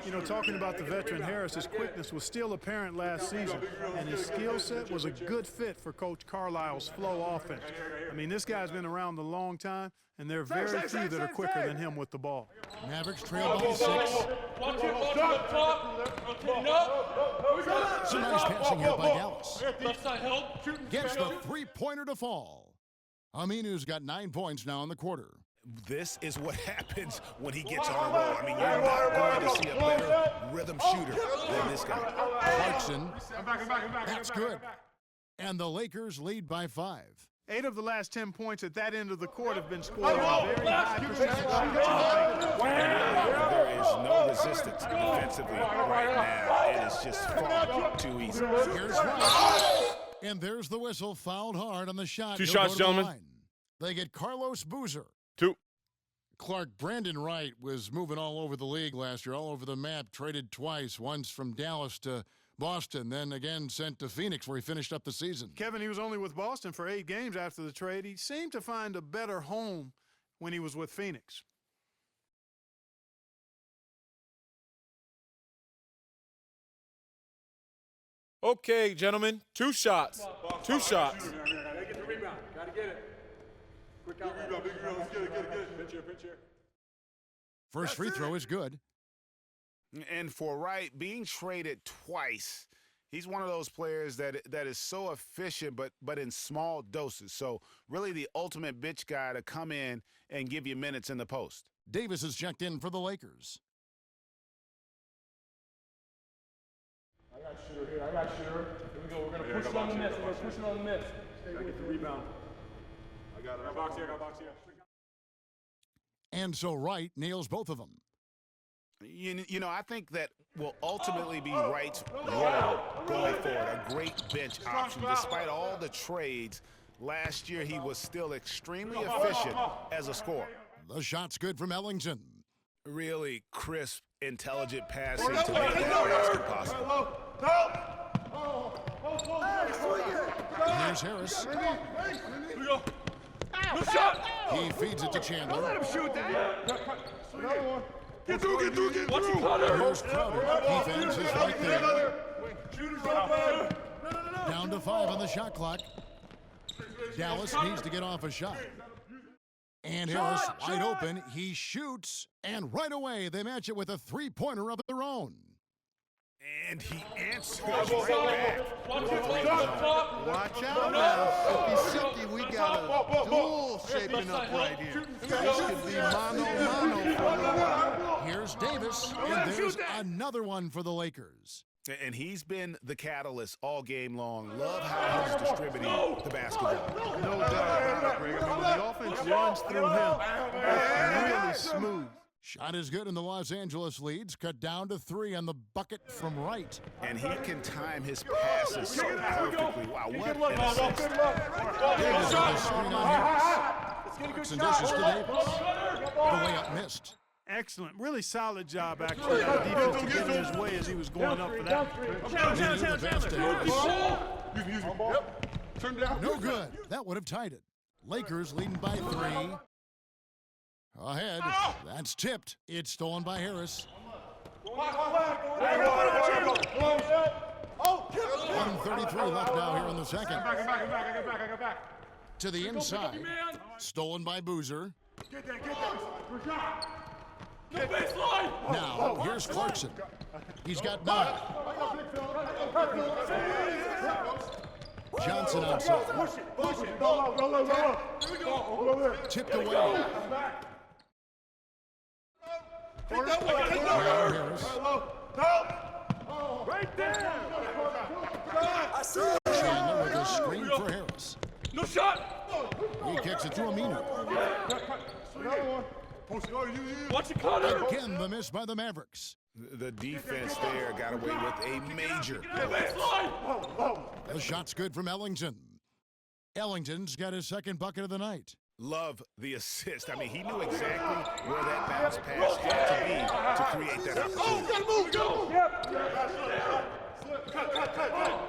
You know, talking about the veteran Harris, his quickness was still apparent last season, and his skill set was a good fit for Coach Carlisle's flow offense. I mean, this guy's been around a long time, and there are very few that are quicker than him with the ball. Mavericks trail by 6. Some nice passing here by Dallas. Gets the three-pointer to fall. Aminu's got 9 points now in the quarter. This is what happens when he gets on a roll. I mean, you're not going to see a better rhythm shooter than this guy. Clarkson, that's good. And the Lakers lead by 5. 8 of the last 10 points at that end of the court have been scored on very high percentage. There is no resistance defensively right now. It is just far too easy. Here's Wright. And there's the whistle, fouled hard on the shot. 2 He'll shots, go to the gentlemen. line. They get Carlos Boozer. 2. Clark, Brandon Wright was moving all over the league last year, all over the map, traded twice, once from Dallas to Boston, then again sent to Phoenix where he finished up the season. Kevin, he was only with Boston for 8 games after the trade. He seemed to find a better home when he was with Phoenix. Okay, gentlemen. 2 shots. 2 shots. Gotta get the rebound. Gotta get it. Quick out. Big rebound. Let's get it, get it, get it. Pinch here, pinch here. First free throw is good. And for Wright, being traded twice, he's one of those players that is so efficient, but in small doses. So really the ultimate bitch guy to come in and give you minutes in the post. Davis is checked in for the Lakers. I got shooter here. I got shooter. Here we go. We're going to push it on the miss. We're going to push it on the miss. Gotta get the rebound. I got it. I got box here, I got box here. And so Wright nails both of them. You know, I think that will ultimately be Wright's role going forward. A great bench option. Despite all the trades, last year he was still extremely efficient as a scorer. The shot's good from Ellington. Really crisp, intelligent passing to make that basket possible. Here's Harris. Good shot. He feeds it to Chandler. Let him shoot that. Get through, get through, get through. Here's Crowder. Defense is right there. Shooter's open. Down to 5 on the shot clock. Dallas needs to get off a shot. And Harris wide open. He shoots, and right away they match it with a three-pointer of their own. And he answers right back. Watch out now. Silky, we got a duel shaping up right here. This could be mano-mano for a while. Here's Davis, and there's another one for the Lakers. And he's been the catalyst all game long. Love how he's distributing the basketball. No doubt about it, Greg. I mean, when the offense runs through him, it's really smooth. Shot is good, and the Los Angeles leads cut down to 3 on the bucket from right. And he can time his passes so perfectly. Wow, what an assist. Davis with a screen on Harris. Clarkson dishes to Davis. The layup missed. Excellent. Really solid job, actually. The defense to get in his way as he was going up for that. Into the pass to Harris. Yep. Turn down. No good. That would have tied it. Lakers leading by 3. Ahead. That's tipped. It's stolen by Harris. 1:33 left now here in the second. I get back. To the inside. Stolen by Boozer. Get that. Now, here's Clarkson. He's got 9. Johnson outside. Push it. Go. Tipped away. Harris. Right there. Chandler with a screen for Harris. No shot. He kicks it to Aminu. Watch it, Connor. Again, the miss by the Mavericks. The defense there got away with a major. The shot's good from Ellington. Ellington's got his second bucket of the night. Love the assist. I mean, he knew exactly where that bounce pass had to be to create that opportunity.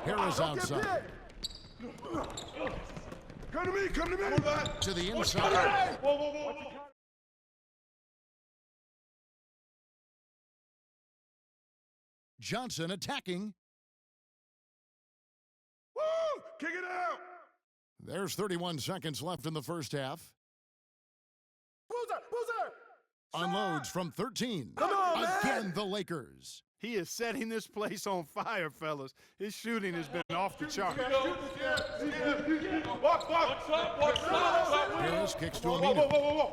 Harris outside. Come to me. To the inside. Johnson attacking. Kick it out. There's 31 seconds left in the first half. Boozer. Unloads from 13. Again, the Lakers. He is setting this place on fire, fellas. His shooting has been off the chart. Watch up. Harris kicks to Aminu.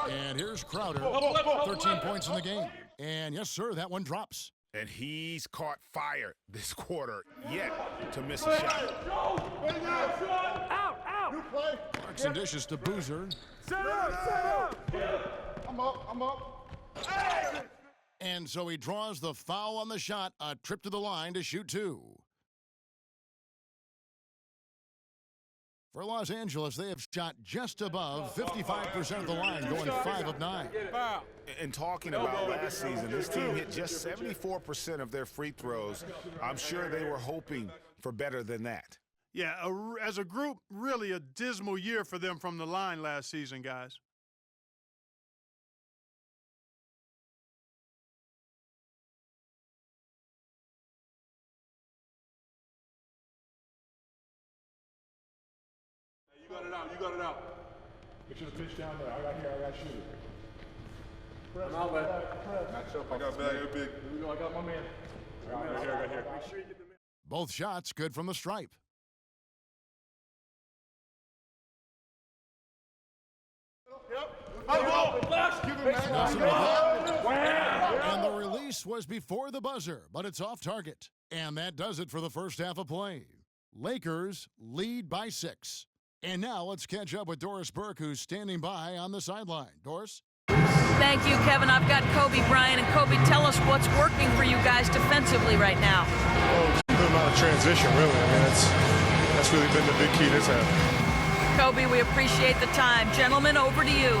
And here's Crowder. 13 points in the game. And yes, sir, that one drops. And he's caught fire this quarter yet to miss a shot. Clarkson dishes to Boozer. Set up. I'm up. And so he draws the foul on the shot. A trip to the line to shoot 2. For Los Angeles, they have shot just above 55% of the line, going 5 of 9. And talking about last season, this team hit just 74% of their free throws. I'm sure they were hoping for better than that. Yeah, as a group, really a dismal year for them from the line last season, guys. You got it out. Make sure the pitch down there. I got shooter. I'm out, man. I got bag, big. Here we go. I got my man. I got here. Make sure you get the man. Both shots good from the stripe. And the release was before the buzzer, but it's off target. And that does it for the first half of play. Lakers lead by 6. And now let's catch up with Doris Burke, who's standing by on the sideline. Doris? Thank you, Kevin. I've got Kobe Bryant. And Kobe, tell us what's working for you guys defensively right now. Oh, it's a good amount of transition, really. I mean, that's really been the big key this half. Kobe, we appreciate the time. Gentlemen, over to you.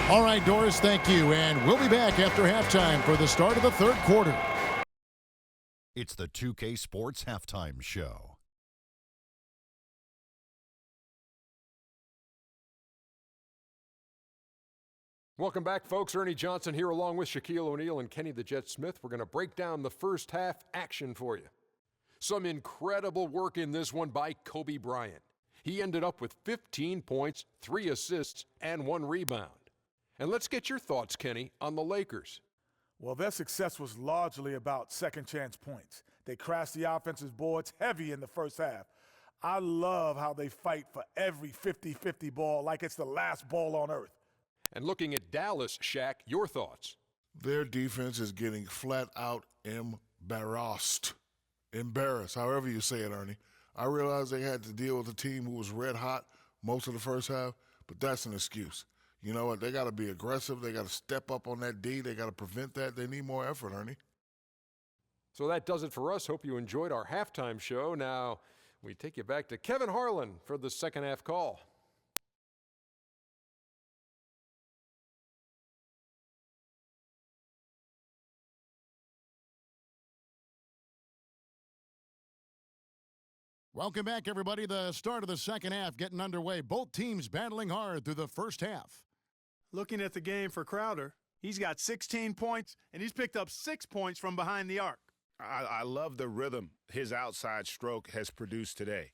All right, Doris, thank you. And we'll be back after halftime for the start of the third quarter. It's the 2K Sports Halftime Show. Welcome back, folks. Ernie Johnson here along with Shaquille O'Neal and Kenny the Jet Smith. We're going to break down the first half action for you. Some incredible work in this one by Kobe Bryant. He ended up with 15 points, 3 assists, and 1 rebound. And let's get your thoughts, Kenny, on the Lakers. Well, their success was largely about second chance points. They crashed the offensive boards heavy in the first half. I love how they fight for every 50-50 ball like it's the last ball on earth. And looking at Dallas, Shaq, your thoughts? Their defense is getting flat out embarrassed. Embarrassed, however you say it, Ernie. I realize they had to deal with a team who was red hot most of the first half, but that's an excuse. you know what? They got to be aggressive. They got to step up on that D. They got to prevent that. They need more effort, Ernie. So that does it for us. Hope you enjoyed our halftime show. Now we take you back to Kevin Harlan for the second half call. Welcome back, everybody. The start of the second half getting underway. Both teams battling hard through the first half. Looking at the game for Crowder, he's got 16 points, and he's picked up 6 points from behind the arc. I love the rhythm his outside stroke has produced today.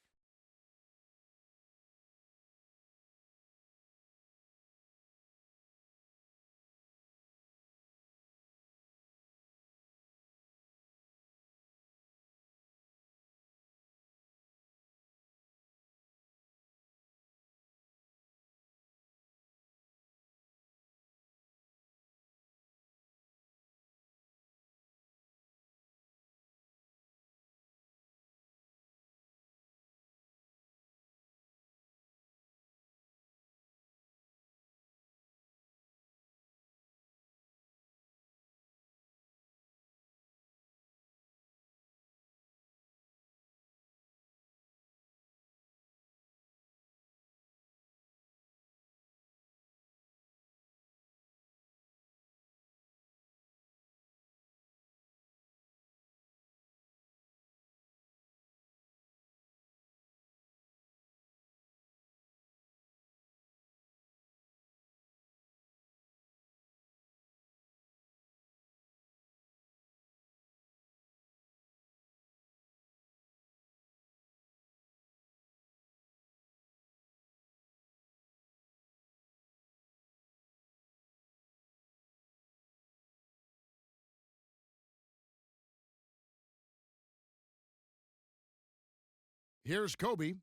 Here's Kobe.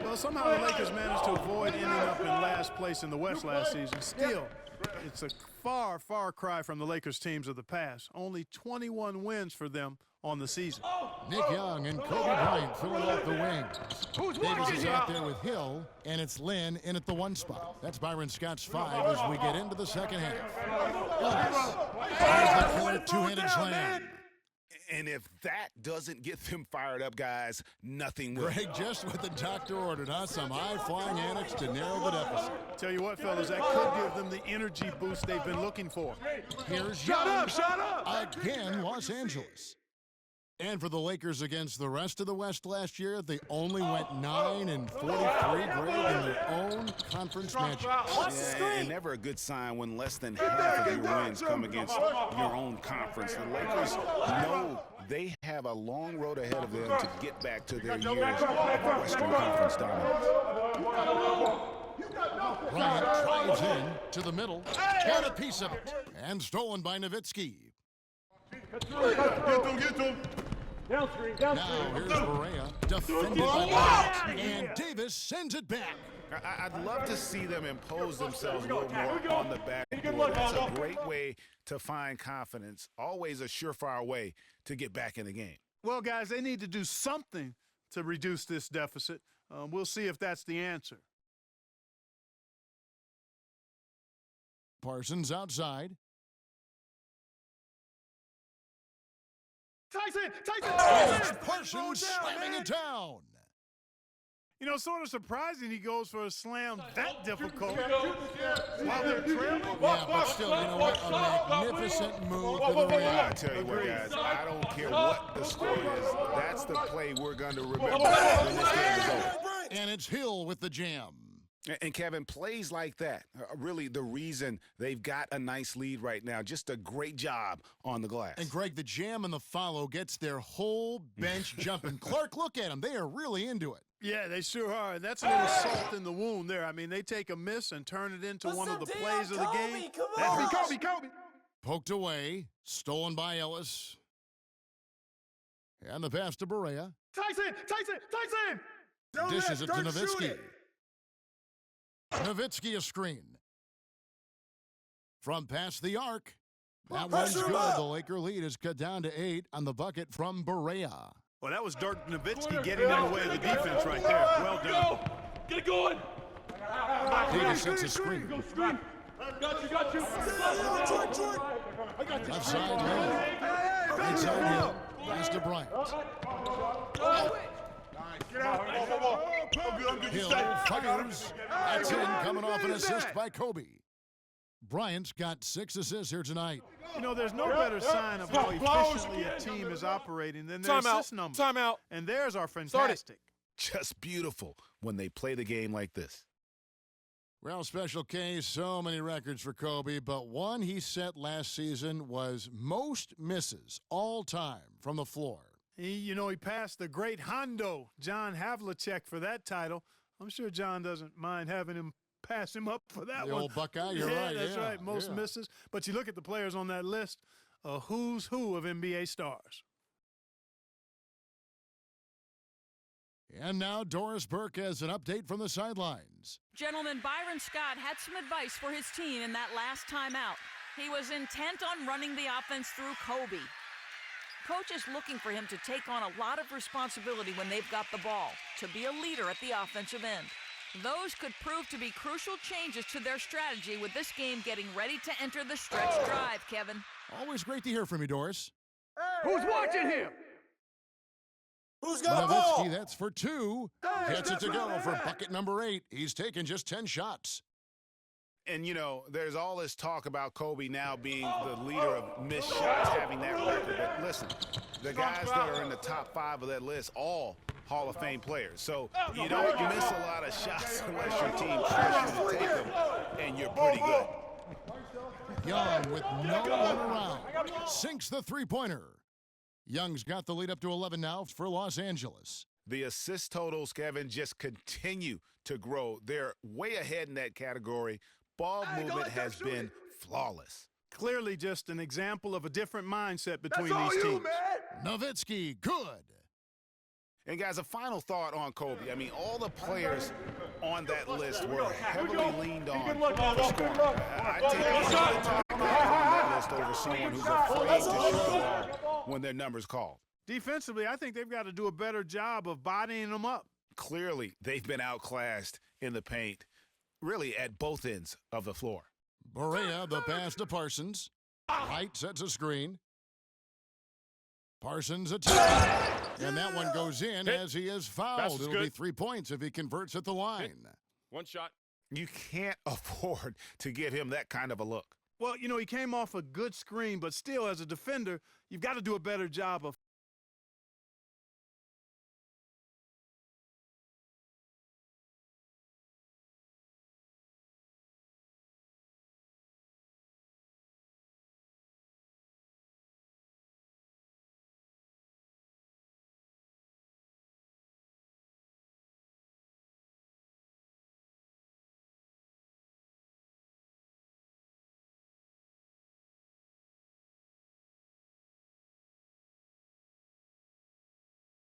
Well, somehow the Lakers managed to avoid ending up in last place in the West last season. Still, it's a far, far cry from the Lakers teams of the past. Only 21 wins for them on the season. Nick Young and Kobe Bryant filling out the wings. Davis is out there with Hill, and it's Lynn in at the 1 spot. That's Byron Scott's 5 as we get into the second half. Ellis tries the killer two-handed slam. And if that doesn't get them fired up, guys, nothing will. Greg, just what the doctor ordered, huh? Some high-flying antics to narrow the deficit. Tell you what, fellas, that could give them the energy boost they've been looking for. Here's Young. Shut up! Again, Los Angeles. And for the Lakers against the rest of the West last year, they only went 9-43, Greg, in their own conference matchups. Yeah, and never a good sign when less than half of your wins come against your own conference. The Lakers know they have a long road ahead of them to get back to their years of Western Conference dominance. Bryant drives in to the middle, got a piece of it, and stolen by Nowitzki. Get them. Now here's Barea, defended by Bryant, and Davis sends it back. I'd love to see them impose themselves a little more on the backboard. That's a great way to find confidence, always a surefire way to get back in the game. Well, guys, they need to do something to reduce this deficit. We'll see if that's the answer. Parsons outside. Tyson! Parsons slamming it down. You know, sort of surprising he goes for a slam that difficult while they're trailing. Yeah, but still, you know what? A magnificent move to the rim. I tell you what, guys, I don't care what the score is. That's the play we're going to remember when this game is over. And it's Hill with the jam. And Kevin, plays like that are really the reason they've got a nice lead right now. Just a great job on the glass. And Greg, the jam and the follow gets their whole bench jumping. Clark, look at them. They are really into it. Yeah, they sure are. That's a little salt in the wound there. I mean, they take a miss and turn it into one of the plays of the game. That's Kobe. Poked away, stolen by Ellis. And the pass to Barea. Tyson! Dishes it to Nowitzki. Nowitzki a screen. From past the arc. That one's good. The Laker lead is cut down to 8 on the bucket from Barea. Well, that was Dirk Nowitzki getting in the way of the defense right there. Well done. Get it going. Davis sets a screen. Got you. Left side, Hill. Right side, Hill. Pass to Bryant. Hill fires. That's in, coming off an assist by Kobe. Bryant's got 6 assists here tonight. You know, there's no better sign of how efficiently a team is operating than their assist numbers. Timeout. And theirs are fantastic. Just beautiful when they play the game like this. Well, Special K, so many records for Kobe, but one he set last season was most misses all time from the floor. He passed the great Hondo, John Havlicek, for that title. I'm sure John doesn't mind having him pass him up for that The one. old Buckeye, you're yeah, right. That's yeah, right, most misses. But you look at the players on that list, a who's who of NBA stars. And now Doris Burke has an update from the sidelines. Gentlemen, Byron Scott had some advice for his team in that last timeout. He was intent on running the offense through Kobe. Coach is looking for him to take on a lot of responsibility when they've got the ball, to be a leader at the offensive end. Those could prove to be crucial changes to their strategy with this game getting ready to enter the stretch drive, Kevin. Always great to hear from you, Doris. Who's watching him? Who's got a Nowitzki, ball? that's for 2. Gets it to go for bucket number 8. He's taken just 10 shots. And, there's all this talk about Kobe now being the leader of missed shots, having that record. But listen, the guys that are in the top 5 of that list, all Hall of Fame players. So you don't miss a lot of shots unless your team trusts you to take them, and you're pretty good. Young with no one around. Sinks the three-pointer. Young's got the lead up to 11 now for Los Angeles. The assist totals, Kevin, just continue to grow. They're way ahead in that category. Ball movement has been flawless. Clearly just an example of a different mindset between these teams. Nowitzki, good. And, guys, a final thought on Kobe. I mean, all the players on that list were heavily leaned on for scoring. I take any of the top guys on that list over someone who's afraid to shoot the ball when their number's called. Defensively, I think they've got to do a better job of bodying them up. Clearly, they've been outclassed in the paint, really at both ends of the floor. Barea, the pass to Parsons. Wright sets a screen. Parsons attacks. And that one goes in as he is fouled. It'll be 3 points if he converts at the line. One shot. You can't afford to give him that kind of a look. Well, he came off a good screen, but still, as a defender, you've got to do a better job of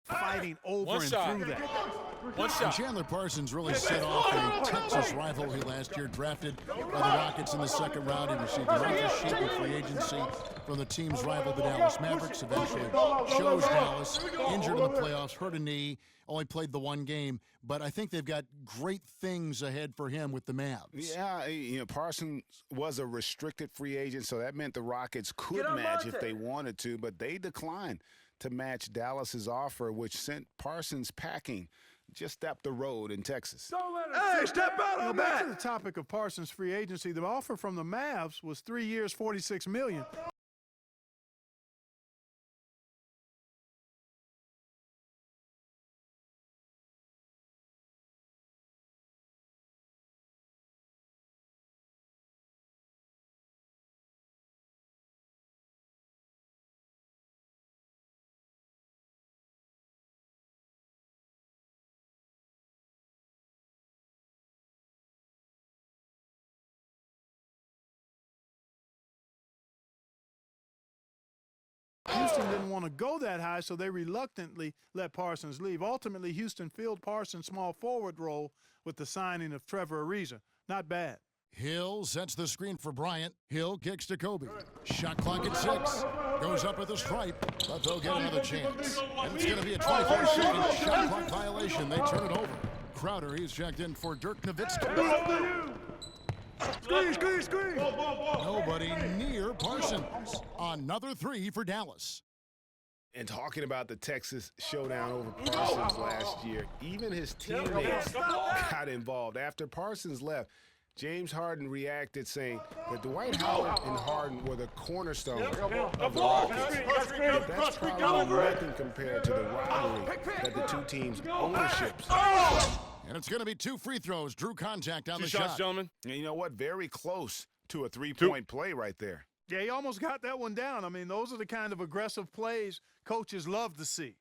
fighting over and through that. One shot. And Chandler Parsons really set off a Texas rival he last year drafted by the Rockets in the second round. He received an offer sheet in free agency from the team's rival, the Dallas Mavericks. Eventually chose Dallas, injured in the playoffs, hurt a knee, only played the one game. But I think they've got great things ahead for him with the Mavs. Yeah, Parsons was a restricted free agent, so that meant the Rockets could match if they wanted to, but they declined to match Dallas's offer, which sent Parsons packing just up the road in Texas. Hey, step out on Back that! to the topic of Parsons' free agency, the offer from the Mavs was 3 years, $46 million. Houston didn't want to go that high, so they reluctantly let Parsons leave. Ultimately, Houston filled Parsons' small forward role with the signing of Trevor Ariza. Not bad. Hill sets the screen for Bryant. Hill kicks to Kobe. Shot clock at 6. Goes up with a stripe, but they'll get another chance. And it's going to be a 24-second shot clock violation. They turn it over. Crowder. He's checked in for Dirk Nowitzki. Squeeze. Nobody near Parsons. Another 3 for Dallas. And talking about the Texas showdown over Parsons last year, even his teammates got involved. After Parsons left, James Harden reacted saying that Dwight Howard and Harden were the cornerstone of the Rockets. But that's probably nothing compared to the rivalry that the two teams' ownerships. And it's going to be 2 free throws. Drew contact on Two the shots, shot. gentlemen. And you know what? Very close to a three-point play right there. Yeah, he almost got that one down. I mean, those are the kind of aggressive plays coaches love to see.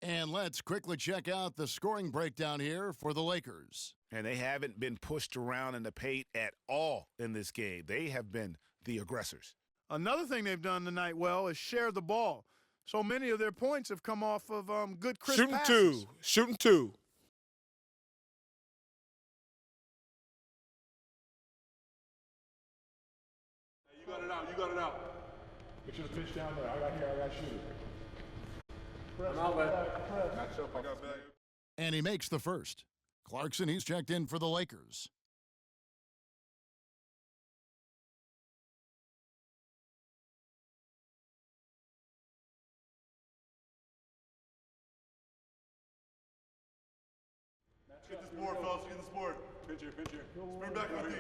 And let's quickly check out the scoring breakdown here for the Lakers. And they haven't been pushed around in the paint at all in this game. They have been the aggressors. Another thing they've done tonight well is share the ball. So many of their points have come off of good crisp passes. Shooting two. You got it out. Make sure the pitch down there. I got shooter. And he makes the first. Clarkson, he's checked in for the Lakers. Get this board, fellas. Get this board. Pinch here. Spin back on me.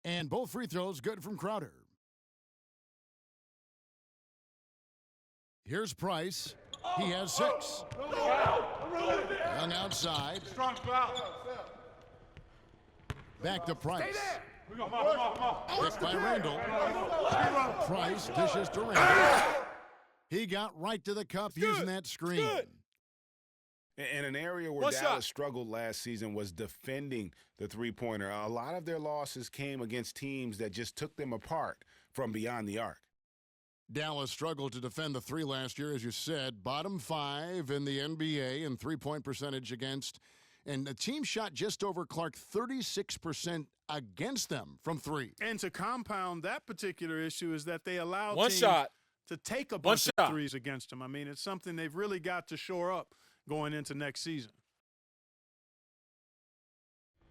And both free throws good from Crowder. Here's Price. He has 6. Young outside. Strong foul. Back to Price. Come on. Picked by Randall. Price dishes to Randall. He got right to the cup using that screen. And an area where One Dallas shot. struggled last season was defending the three-pointer. A lot of their losses came against teams that just took them apart from beyond the arc. Dallas struggled to defend the 3 last year, as you said. Bottom 5 in the NBA in three-point percentage against. And the team shot just over Clark 36% against them from 3. And to compound that particular issue is that they allow One teams shot. to take a One bunch of shot. threes against them. I mean, it's something they've really got to shore up going into next season.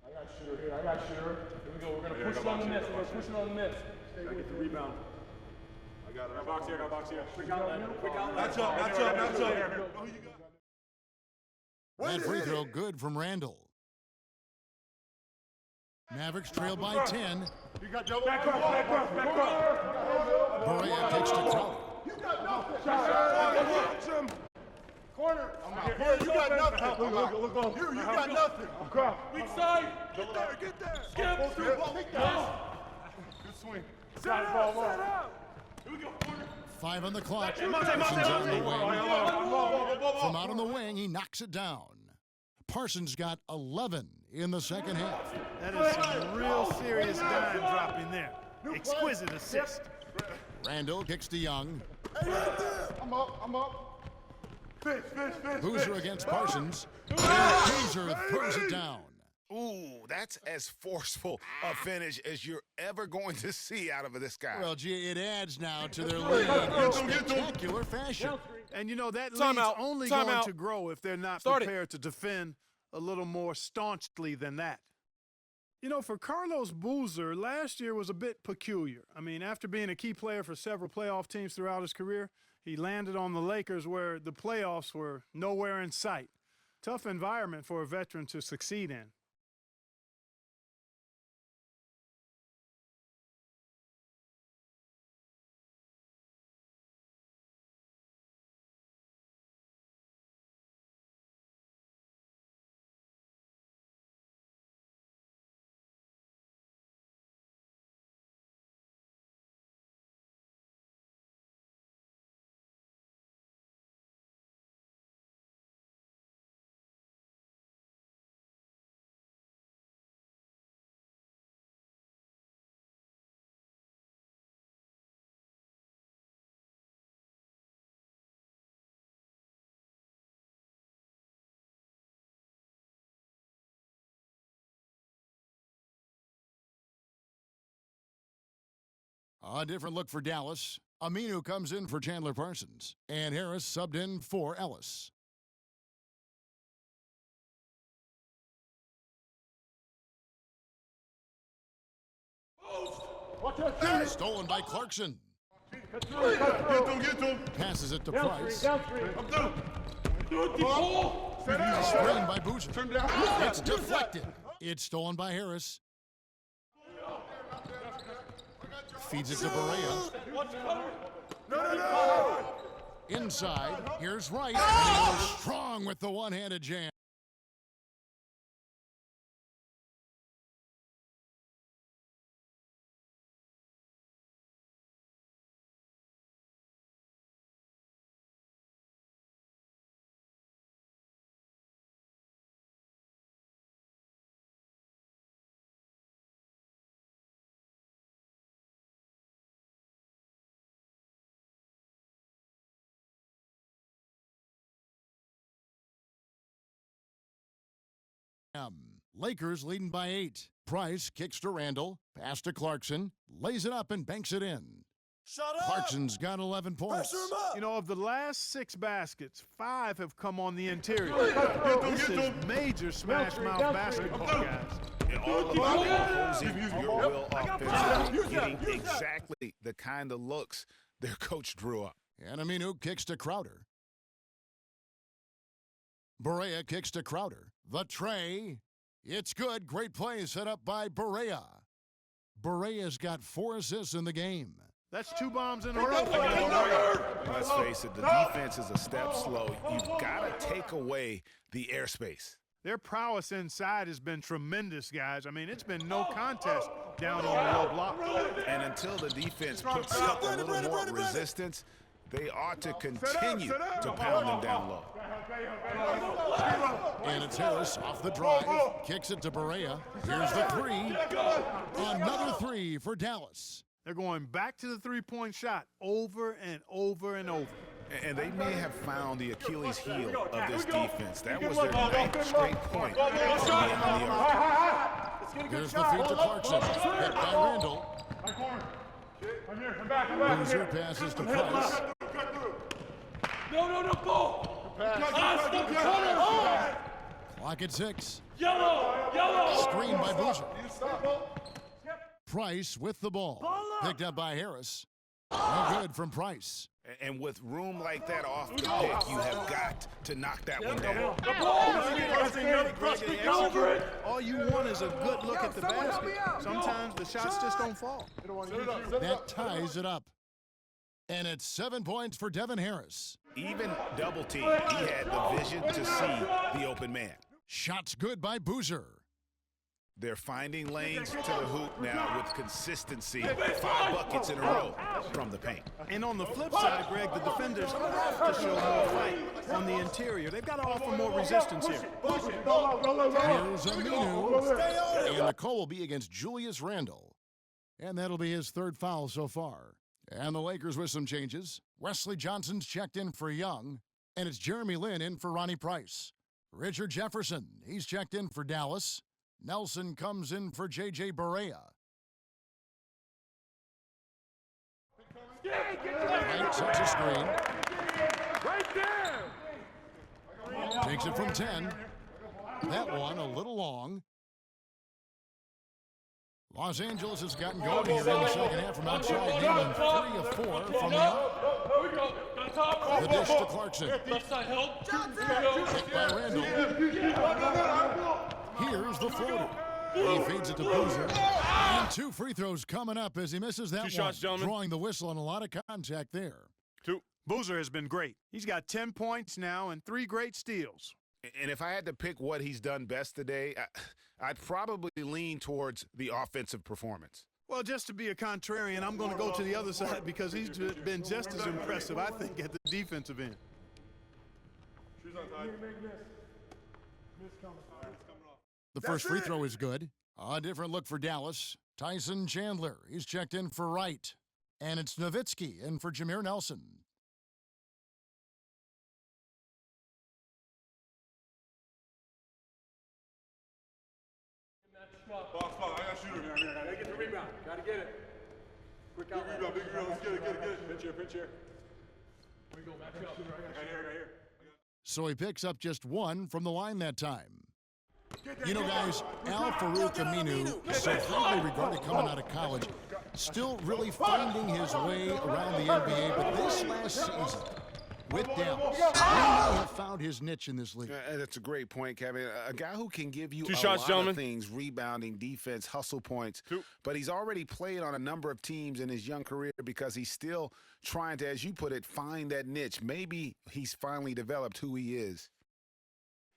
I got shooter here. Here we go. We're going to push it on the miss. Stay with the rebound. I got it. Box here. Quick outlet. Match up. That free throw good from Randall. Mavericks trail by 10. You got double. Back up. Berea takes to Crowder. You got nothing. Corner. You got nothing. Look. You got nothing. Weak side. Get there. Skip. Good swing. Set up. Here we go. Corner. 5 on the clock. Parsons on the wing. From out on the wing, he knocks it down. Parsons got 11 in the second half. That is some real serious dime dropping there. Exquisite assist. Randall kicks to Young. I'm up. Fish. Boozer against Parsons. And Boozer throws it down. Ooh, that's as forceful a finish as you're ever going to see out of this guy. Well, gee, it adds now to their lead in spectacular fashion. And, you know, that Time lead's out. only Time going out. to grow if they're not Start it. prepared to defend a little more staunchly than that. You know, for Carlos Boozer, last year was a bit peculiar. I mean, after being a key player for several playoff teams throughout his career, he landed on the Lakers where the playoffs were nowhere in sight. Tough environment for a veteran to succeed in. A different look for Dallas. Aminu comes in for Chandler Parsons. And Harris subbed in for Ellis. Stolen by Clarkson. Get to him. Passes it to Price. I'm through. Screen by Boozer. It's deflected. It's stolen by Harris. Feeds it to Barea. Inside, here's Wright. And he goes strong with the one-handed jam. Lakers leading by 8. Price kicks to Randall, pass to Clarkson, lays it up and banks it in. Clarkson's got 11 points. You know, of the last 6 baskets, 5 have come on the interior. This is major smash mouth basketball, guys. All about imposing your will offensively, getting exactly the kind of looks their coach drew up. And Aminu kicks to Crowder. Barea kicks to Crowder. The tray. It's good. Great play set up by Barea. Barea's got 4 assists in the game. That's 2 bombs in a row. Let's face it, the defense is a step slow. You've got to take away the airspace. Their prowess inside has been tremendous, guys. I mean, it's been no contest down on the low block. And until the defense puts up a little more resistance, they ought to continue to pound them down low. And it's Harris off the drive. Kicks it to Barea. Here's the 3. Another 3 for Dallas. They're going back to the three-point shot over and over and over. And they may have found the Achilles heel of this defense. That was their 9th straight point from the end of the arc. There's the feed to Clarkson. Hit by Randall. Boozer passes to Price. No, ball. Clock at 6. Yellow. Screen by Boozer. Price with the ball. Picked up by Harris. No good from Price. And with room like that off the pick, you have got to knock that one down. All you want is a good look at the basket. Sometimes the shots just don't fall. That ties it up. And it's 7 points for Devin Harris. Even double team, he had the vision to see the open man. Shots good by Boozer. They're finding lanes to the hoop now with consistency. 5 buckets in a row from the paint. And on the flip side, Greg, the defenders have to show more fight on the interior. They've got to offer more resistance here. Here's Aminu. And the call will be against Julius Randle. And that'll be his 3rd foul so far. And the Lakers with some changes. Wesley Johnson's checked in for Young. And it's Jeremy Lin in for Ronnie Price. Richard Jefferson, he's checked in for Dallas. Nelson comes in for J.J. Barea. Wright sets a screen. Right there. Takes it from 10. That one a little long. Los Angeles has gotten going here in the second half from outside, nailing 3 of 4 from the out. The dish to Clarkson. Left side help. Kicked by Randall. Here's the floater. He feeds it to Boozer. And 2 free throws coming up as he misses that 2 shots, one. gentlemen. Drawing the whistle and a lot of contact there. 2. Boozer has been great. He's got 10 points now and 3 great steals. And if I had to pick what he's done best today, I'd probably lean towards the offensive performance. Well, just to be a contrarian, I'm going to go to the other side because he's been just as impressive, I think, at the defensive end. The first free throw is good. A different look for Dallas. Tyson Chandler, he's checked in for Wright. And it's Nowitzki in for Jameer Nelson. Box, I got shooter. Gotta get the rebound. Gotta get it. Quick out. Big rebound. Let's get it. Pinch here. We go back up. Right here. So he picks up just 1 from the line that time. You know, guys, Al-Farouq Aminu, so highly regarded coming out of college, still really finding his way around the NBA, but this last season with Dallas, he may have found his niche in this league. That's a great point, Kevin. A guy who can give you Two a shots, lot gentlemen. of things, rebounding, defense, hustle points, but he's already played on a number of teams in his young career because he's still trying to, as you put it, find that niche. Maybe he's finally developed who he is.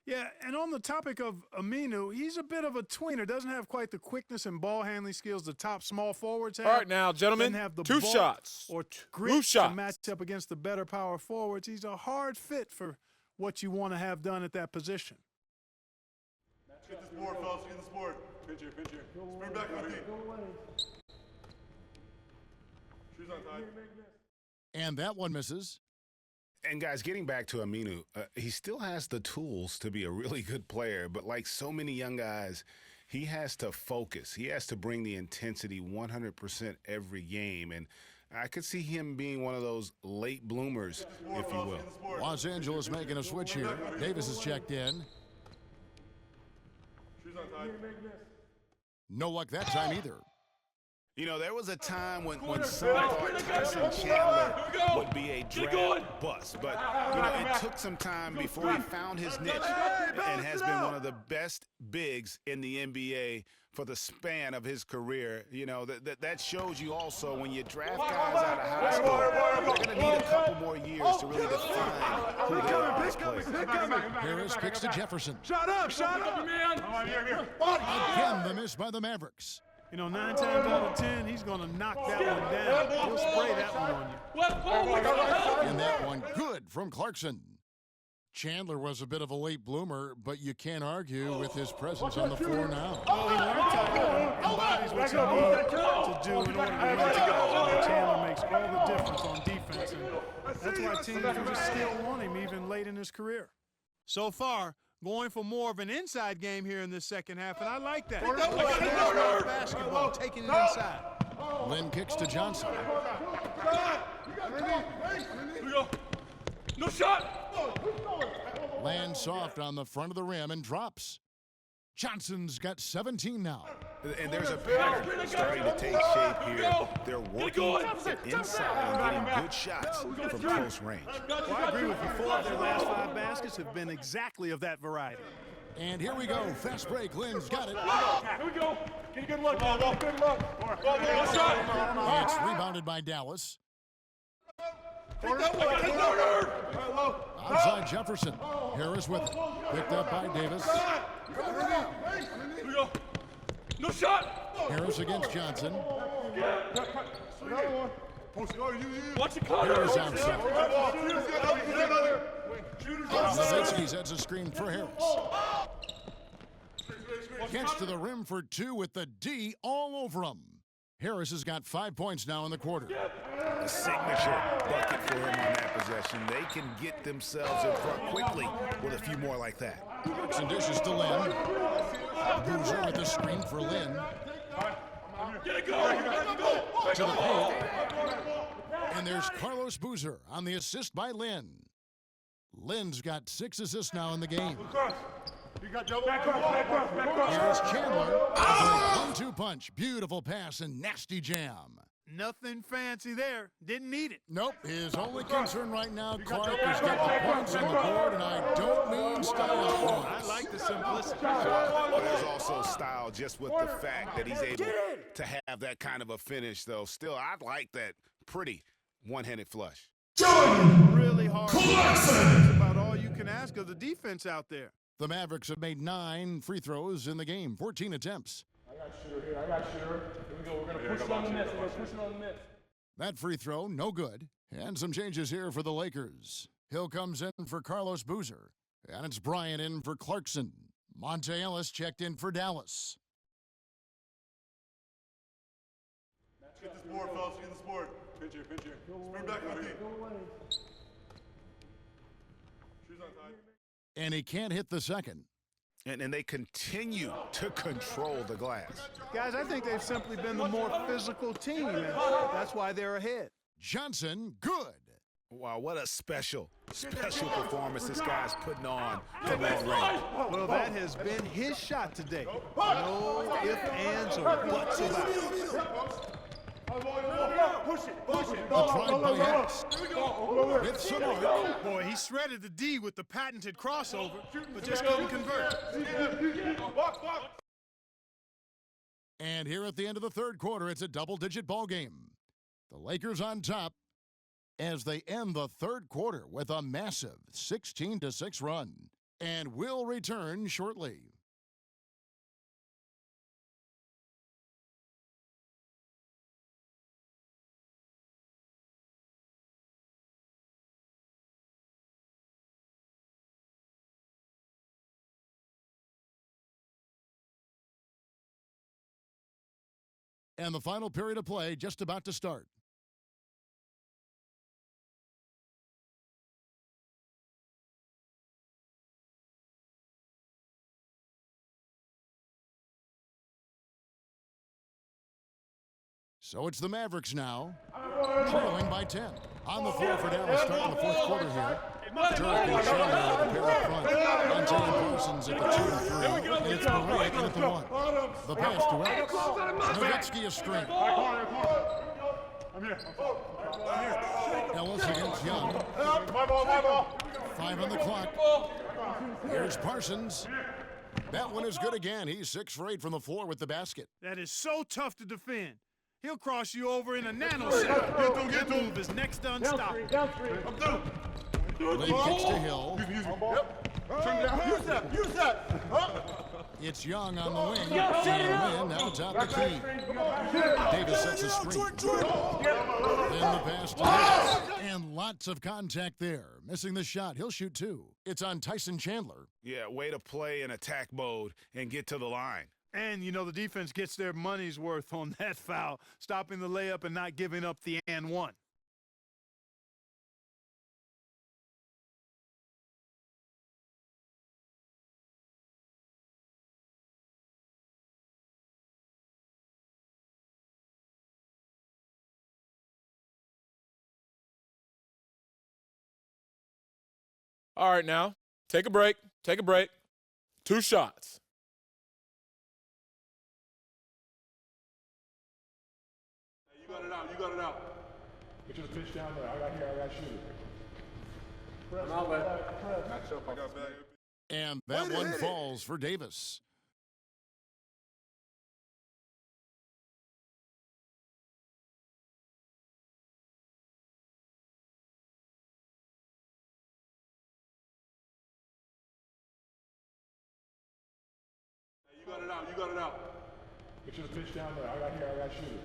Yeah, and on the topic of Aminu, he's a bit of a tweener. Doesn't have quite the quickness and ball handling skills the top small forwards have. All right, now, gentlemen, Doesn't have the two bulk shots. or Two grit to shots. match up against the better power forwards. He's a hard fit for what you want to have done at that position. Get this board, fellas. Get this board. Pinch here, pinch here. Spring back on D. Shoes untied. And that one misses. And guys, getting back to Aminu, he still has the tools to be a really good player, but like so many young guys, he has to focus. He has to bring the intensity 100% every game, and I could see him being one of those late bloomers, if you will. Los Angeles making a switch here. Davis is checked in. Shoes untied. No luck that time either. You know, there was a time when some thought Tyson Chandler would be a draft bust, but, you know, it took some time before he found his niche and has been one of the best bigs in the NBA for the span of his career. You know, that shows you also when you draft guys out of high school, they're going to need a couple more years to really define who they are as players. Harris kicks to Jefferson. Shut up, man. Again, the miss by the Mavericks. You know, 9 times out of 10, he's going to knock that one down. He'll spray that one on you. And that one good from Clarkson. Chandler was a bit of a late bloomer, but you can't argue with his presence on the floor now. Well, he learned to embodies what you need to do in order to win. Chandler makes all the difference on defense, and that's why teams will just still want him even late in his career. So far, going for more of an inside game here in this second half, and I like that. Basketball, taking it inside. Lynn kicks to Johnson. No shot. Lands soft on the front of the rim and drops. Johnson's got 17 now. And there's a pattern starting to take shape here. They're working inside and getting good shots from close range. Well, I agree with you. 4 of their last 5 baskets have been exactly of that variety. And here we go. Fast break. Lynn's got it. Here we go. Get a good look. Good look. One shot. It's rebounded by Dallas. Outside Jefferson. Harris with it. Picked up by Davis. Here we go. No shot. Harris against Johnson. Watch it, Connor. Harris outside. Nowitzki sets a screen for Harris. Gets to the rim for 2 with the D all over him. Harris has got 5 points now in the quarter. A signature bucket for him on that possession. They can get themselves in front quickly with a few more like that. Some dishes to Lynn. Boozer with the screen for Lynn. To the paint. And there's Carlos Boozer on the assist by Lynn. Lynn's got 6 assists now in the game. Here's Chandler. 1-2 punch. Beautiful pass and nasty jam. Nothing fancy there. Didn't need it. Nope. His only concern right now, Clark, is getting the points on the board, and I don't mean style points. I like the simplicity. But there's also style just with the fact that he's able to have that kind of a finish, though. Still, I like that pretty one-handed flush. Really hard. That's about all you can ask of the defense out there. The Mavericks have made 9 free throws in the game, 14 attempts. I got shooter here. Here we go. We're going to push it on the miss. That free throw, no good. And some changes here for the Lakers. Hill comes in for Carlos Boozer. And it's Bryant in for Clarkson. Monte Ellis checked in for Dallas. Get this board, fellas. Get this board. Pinch here. Spring back on D. Shoes untied. And he can't hit the second. And they continue to control the glass. Guys, I think they've simply been the more physical team, and that's why they're ahead. Johnson, good. Wow, what a special performance this guy's putting on from long range. Well, that has been his shot today. No ifs, ands, or buts about it. Push it. Push it. A try by Harris. With some arc. Boy, he shredded the D with the patented crossover, but just couldn't convert. And here at the end of the third quarter, it's a double-digit ball game. The Lakers on top as they end the third quarter with a massive 16-6 run. And we'll return shortly. And the final period of play just about to start. So it's the Mavericks now, trailing by 10. On the floor for Dallas starting the fourth quarter here. Dirk and Chandler with a pair up front. Antonio Parsons at the 2 and 3. And it's Murray in at the 1. The pass to Ellis. Nowitzki is straight. Ellis against Young. My ball. 5 on the clock. Here's Parsons. That one is good again. He's 6 for 8 from the floor with the basket. That is so tough to defend. He'll cross you over in a nanosecond. That move is next to unstoppable. Down three. I'm through. Late kicks to Hill. Use that. It's Young on the wing. And Lynn out top the key. Davis sets a screen. Then the pass to Hill. And lots of contact there. Missing the shot. He'll shoot 2. It's on Tyson Chandler. Yeah, way to play in attack mode and get to the line. And, you know, the defense gets their money's worth on that foul, stopping the layup and not giving up the and one. All right, now, take a break. 2 shots. You got it out. Get your pitch down there. I got shooter. I'm outlet. Not so far. And that one falls for Davis. You got it out. Get your pitch down there. I got shooter.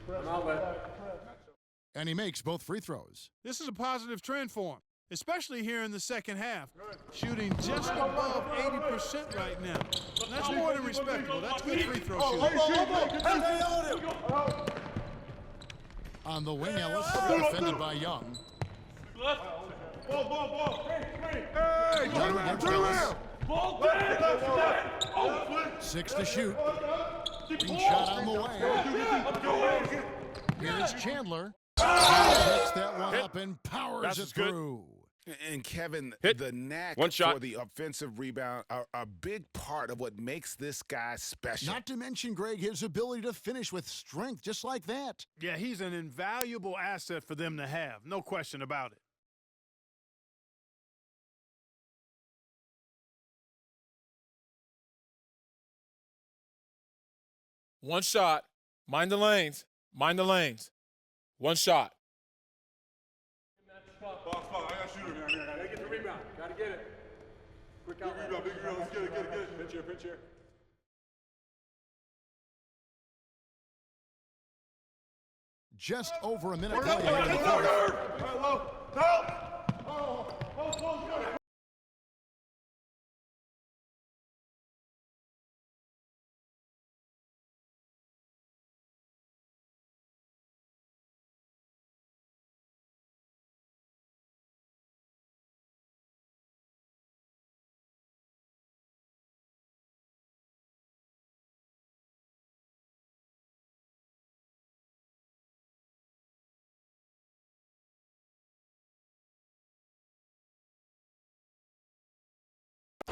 I'm outlet. And he makes both free throws. This is a positive trend for him, especially here in the second half. Shooting just above 80% right now. That's more than respectable. That's good free throw shooting. On the wing, Ellis, defended by Young. Ball. Young against Ellis. 6 to shoot. Green shot on the way. Here's Chandler. He picks that one up and powers it through. And Kevin, the knack for the offensive rebound are a big part of what makes this guy special. Not to mention, Greg, his ability to finish with strength just like that. Yeah, he's an invaluable asset for them to have. No question about it. One shot. Mind the lanes. 1 shot. Spot. I got shooter. Gotta get the rebound. Gotta get it. Quick out. Big rebound. Let's get it. Pinch here. Just over a minute left here in the fourth.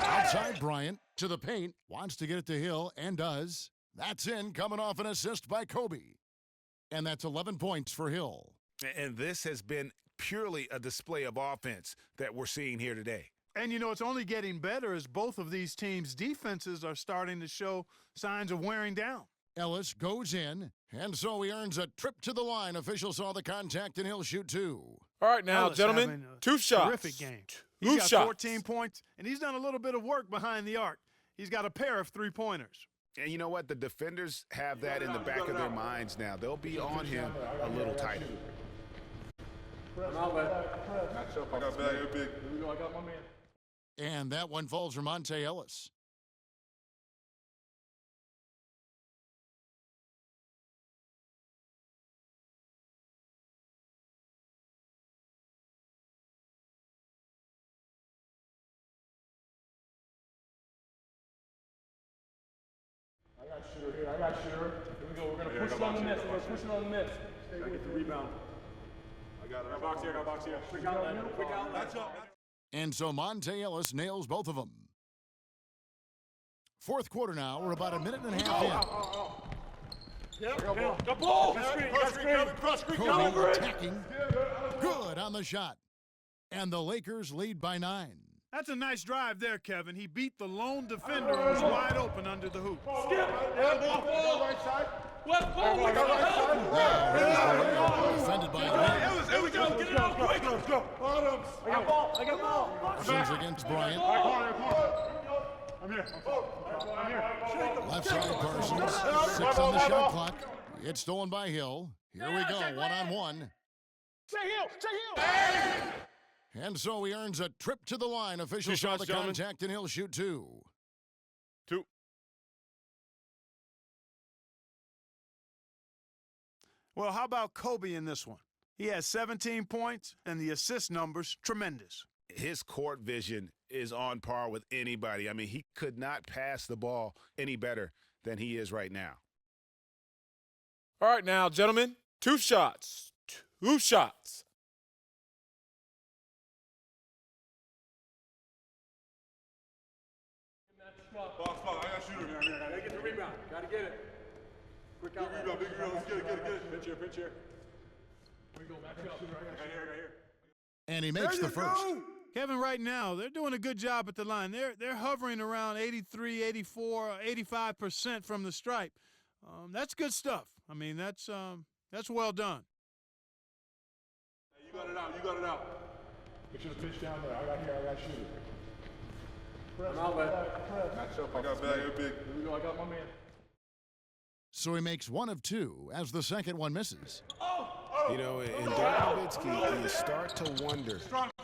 Outside Bryant to the paint, wants to get it to Hill and does. That's in, coming off an assist by Kobe. And that's 11 points for Hill. And this has been purely a display of offense that we're seeing here today. And, you know, it's only getting better as both of these teams' defenses are starting to show signs of wearing down. Ellis goes in, and so he earns a trip to the line. Official saw the contact, and he'll shoot 2. All right, now, Ellis gentlemen, having a 2 shots. Terrific game. He's got 14 points, and he's done a little bit of work behind the arc. He's got a pair of 3-pointers. And you know what? The defenders have that in the back of their minds now. They'll be on him a little tighter. I got bad, you're big. Here we go, I got my man. And that one falls for Monte Ellis. I got shooter here. I got shooter. Here we go. We're gonna push it on the miss. We're gonna push it on the miss. Gotta get the rebound. I got it. I got box here. I got box here. Quick outlet. Quick outlet. That's up. And so Monte Ellis nails both of them. Fourth quarter now. We're about a minute and a half in. Yep. The ball. Kobe attacking. Good on the shot. And the Lakers lead by 9. That's a nice drive there, Kevin. He beat the lone defender who was wide open under the hoop. Skip. Ball. Right side. Left ball. Defended by Ellis. Here we go. Get it out quick. Let's go. Bottoms. I got ball. I got ball. Parsons against Bryant. I'm here. I'm here. Left side Parsons. 6 on the shot clock. It's stolen by Hill. Here we go. 1-on-1. Stay Hill. And so he earns a trip to the line. Officials saw the contact, and he'll shoot 2. 2. Well, how about Kobe in this one? He has 17 points, and the assist numbers, tremendous. His court vision is on par with anybody. I mean, he could not pass the ball any better than he is right now. All right, now, gentlemen, 2 shots. 2 shots. Box. I got shooter. Gotta get the rebound. Gotta get it. Quick out. Big rebound. Let's get it. Pinch here. Here we go. Back up. I got here. And he makes the first. Kevin, right now, they're doing a good job at the line. They're hovering around 83, 84, 85% from the stripe. That's good stuff. I mean, that's well done. Hey, you got it out. Get you the pitch down there. I got shooter. I got bad, you're big. Here we go. I got my man. So he makes 1 of 2 as the second one misses. You know, in Dirk Nowitzki, you start to wonder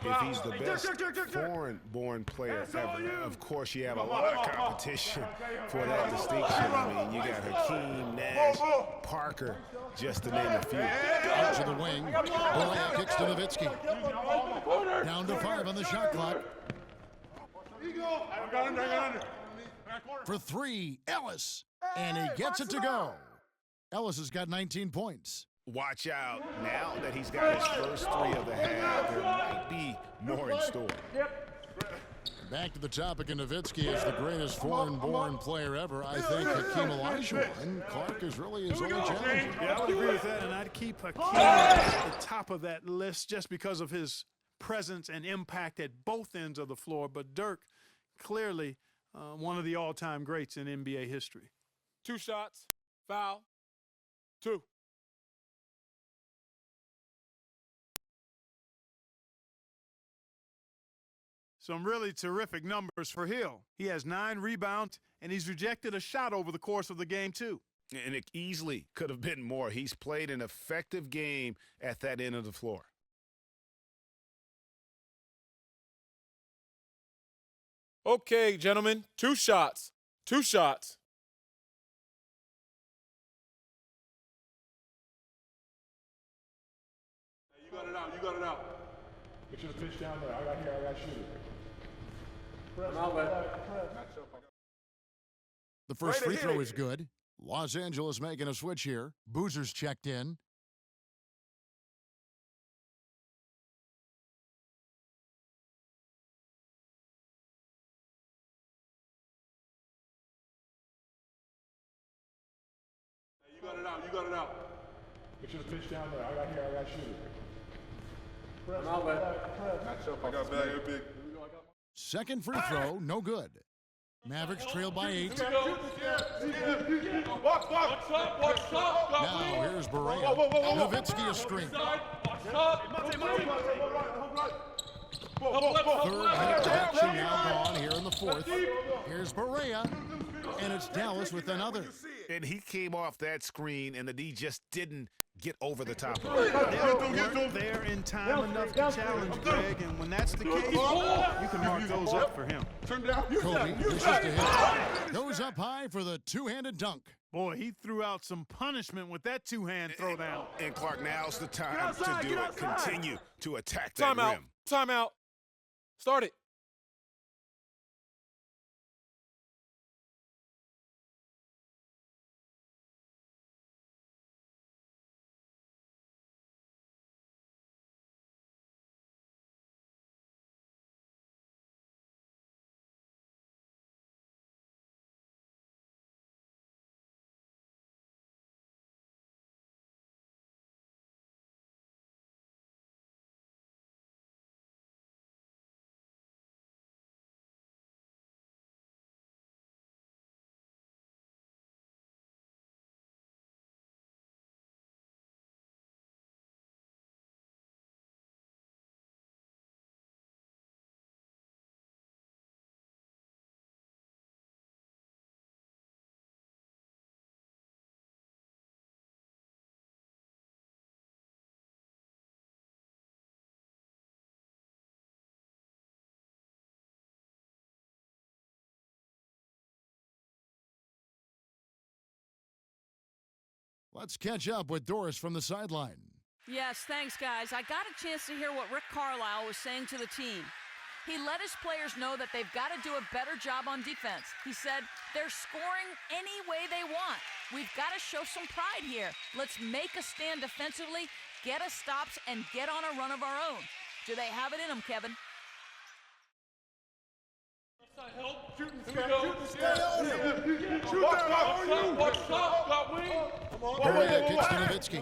if he's the best foreign-born player ever. Of course, you have a lot of competition for that distinction. I mean, you got Hakeem, Nash, Parker, just to name a few. Out to the wing. Boyan kicks to Nowitzki. Down to 5 on the shot clock. I got under. For 3, Ellis. And he gets it to go. Ellis has got 19 points. Watch out. Now that he's got his first 3 of the half, there might be more in store. Back to the topic, and Nowitzki is the greatest foreign-born player ever. I think Hakeem Olajuwon. Clark is really his only challenger. Yeah, I would agree with that, and I'd keep Hakeem at the top of that list just because of his presence and impact at both ends of the floor. But Dirk, clearly one of the all-time greats in NBA history. 2 shots. Foul. 2. Some really terrific numbers for Hill. He has 9 rebounds, and he's rejected a shot over the course of the game, too. And it easily could have been more. He's played an effective game at that end of the floor. Okay, gentlemen, 2 shots. 2 shots. Hey, you got it out. Get you the pitch down there. I got shooter. The first free throw is good. Los Angeles making a switch here. Boozer's checked in. Hey, you got it out. Make sure the pitch down there. I got shooter. An outlet. Match up. I got bag. Big. Here we go. Second free throw, no good. Mavericks trail by 8. Box. Now here's Barea. Nowitzki a string. Third minute of action now gone here in the fourth. Here's Barea, and it's Dallas with another. And he came off that screen, and the D just didn't get over the top of it. They weren't there in time enough to challenge Greg, and when that's the case, you can mark those up for him. Kobe dishes to him. Goes up high for the two-handed dunk. Boy, he threw out some punishment with that two-hand throwdown. And Clark, now's the time to do it. Continue to attack that Timeout. rim. Timeout. Start it. Let's catch up with Doris from the sideline. Yes, thanks, guys. I got a chance to hear what Rick Carlisle was saying to the team. He let his players know that they've got to do a better job on defense. He said, they're scoring any way they want. We've got to show some pride here. Let's make a stand defensively, get us stops, and get on a run of our own. Do they have it in them, Kevin? Help. Shoot and stay on him. Shoot that. Watch stop. Got wing. Barea gets to Nowitzki.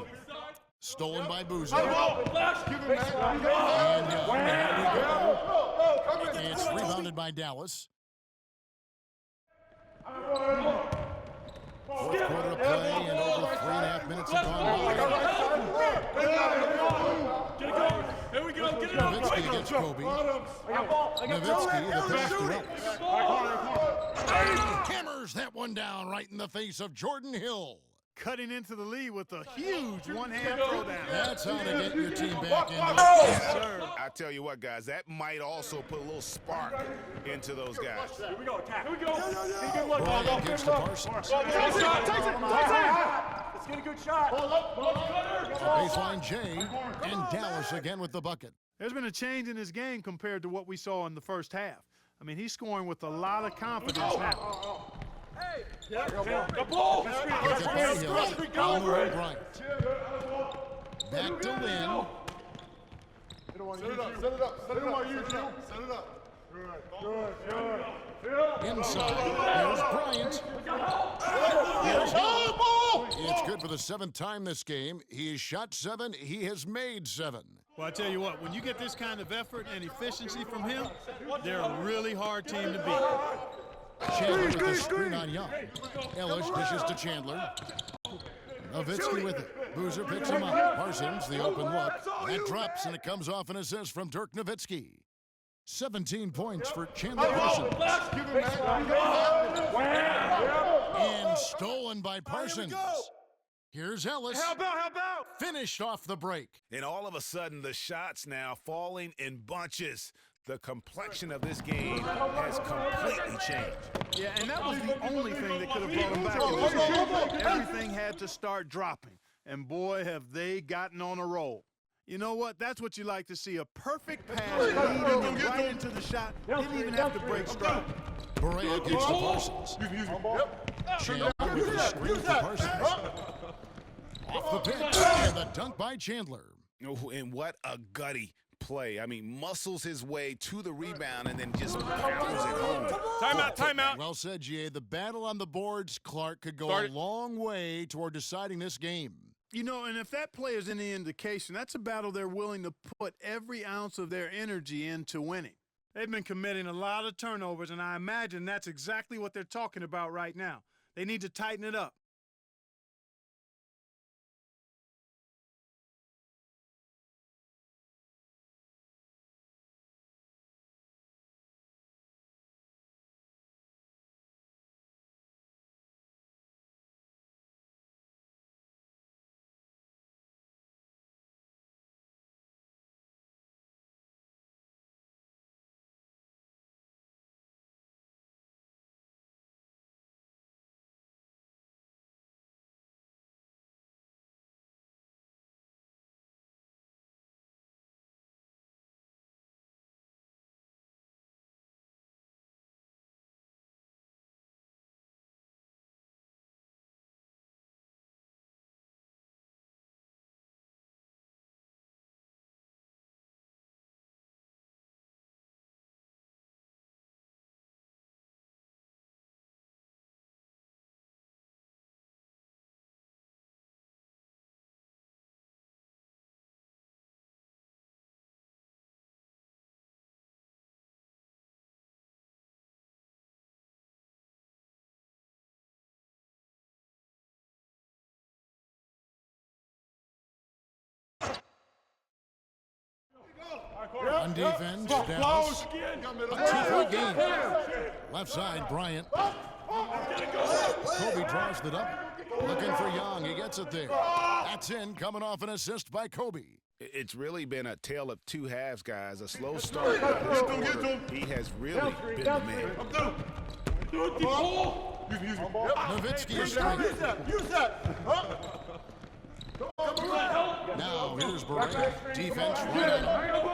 Stolen by Boozer. And it's rebounded by Dallas. Fourth quarter of play and over 3.5 minutes have gone by. Here we go. Get it up. Nowitzki against Kobe. Nowitzki, the pass to Ellis. Hammers that one down right in the face of Jordan Hill. Cutting into the lead with a huge one-hand throwdown. That's how to get your team back into it. Yes, sir. I tell you what, guys, that might also put a little spark into those guys. Here we go. Attack. Here we go. Bryant gets to Parsons. Let's get a good shot. Baseline Jay, and Dallas again with the bucket. There's been a change in his game compared to what we saw in the first half. I mean, he's scoring with a lot of confidence now. The ball. Gets it by Hill. Elmer Bryant. Back to Lynn. Set it up. Set it up. Set it up. Set it up. Inside. Here's Bryant. Here's Hill. It's good for the 7th time this game. He has shot 7. He has made 7. Well, I tell you what, when you get this kind of effort and efficiency from him, they're a really hard team to beat. Chandler with the screen on Young. Ellis dishes to Chandler. Nowitzki with it. Boozer picks him up. Parsons, the open look. That drops, and it comes off an assist from Dirk Nowitzki. 17 points for Chandler Parsons. And stolen by Parsons. Here's Ellis. How about? Finished off the break. And all of a sudden, the shots now falling in bunches. The complexion of this game has completely changed. Yeah, and that was the only thing that could have brought him back in this game. Everything had to start dropping. And boy, have they gotten on a roll. You know what? That's what you like to see. A perfect pass leading him right into the shot. Didn't even have to break stride. Barea gets to Parsons. Chandler with the screen for Parsons. Off the pitch, and the dunk by Chandler. Oh, and what a gutty play. I mean, muscles his way to the rebound and then just pounds it home. Timeout. Well said, GA. The battle on the boards, Clark, could go a long way toward deciding this game. You know, and if that play is any indication, that's a battle they're willing to put every ounce of their energy into winning. They've been committing a lot of turnovers, and I imagine that's exactly what they're talking about right now. They need to tighten it up. On defense, Dallas. A 2-point game. Left side, Bryant. Kobe draws the double. Looking for Young. He gets it there. That's in, coming off an assist by Kobe. It's really been a tale of two halves, guys. A slow start. This quarter, he has really been the man. Nowitzki is straight. Use that. Now, here's Barea. Defense right on him.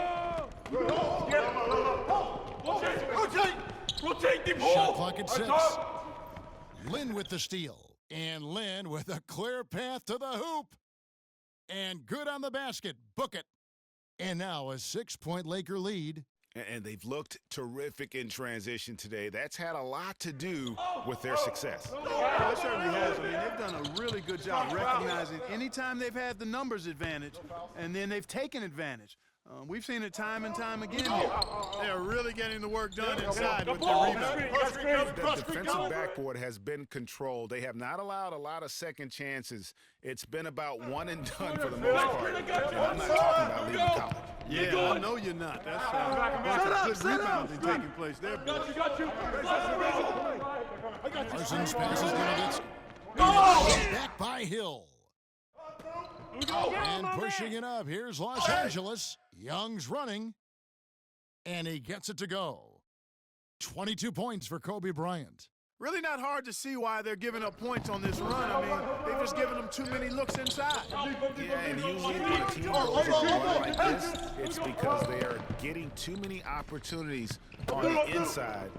Rotate the Shot clock at 6. Lynn with the steal. And Lynn with a clear path to the hoop. And good on the basket. Book it. And now a 6-point Laker lead. And they've looked terrific in transition today. That's had a lot to do with their success. Well, it certainly has. I mean, they've done a really good job recognizing anytime they've had the numbers advantage, and then they've taken advantage. We've seen it time and time again here. They're really getting the work done inside with their rebound. The defensive backboard has been controlled. They have not allowed a lot of second chances. It's been about one and done for the most part. And I'm not talking about leaving college. Yeah, I know you're not. That's a bunch of good rebounding taking place there, boy. Parsons passes to Nowitzki. Back by Hill. And pushing it up. Here's Los Angeles. Young's running. And he gets it to go. 22 points for Kobe Bryant. Really not hard to see why they're giving up points on this run. I mean, they've just given them too many looks inside. Yeah, and usually when a team goes on a run like this, it's because they are getting too many opportunities on the inside.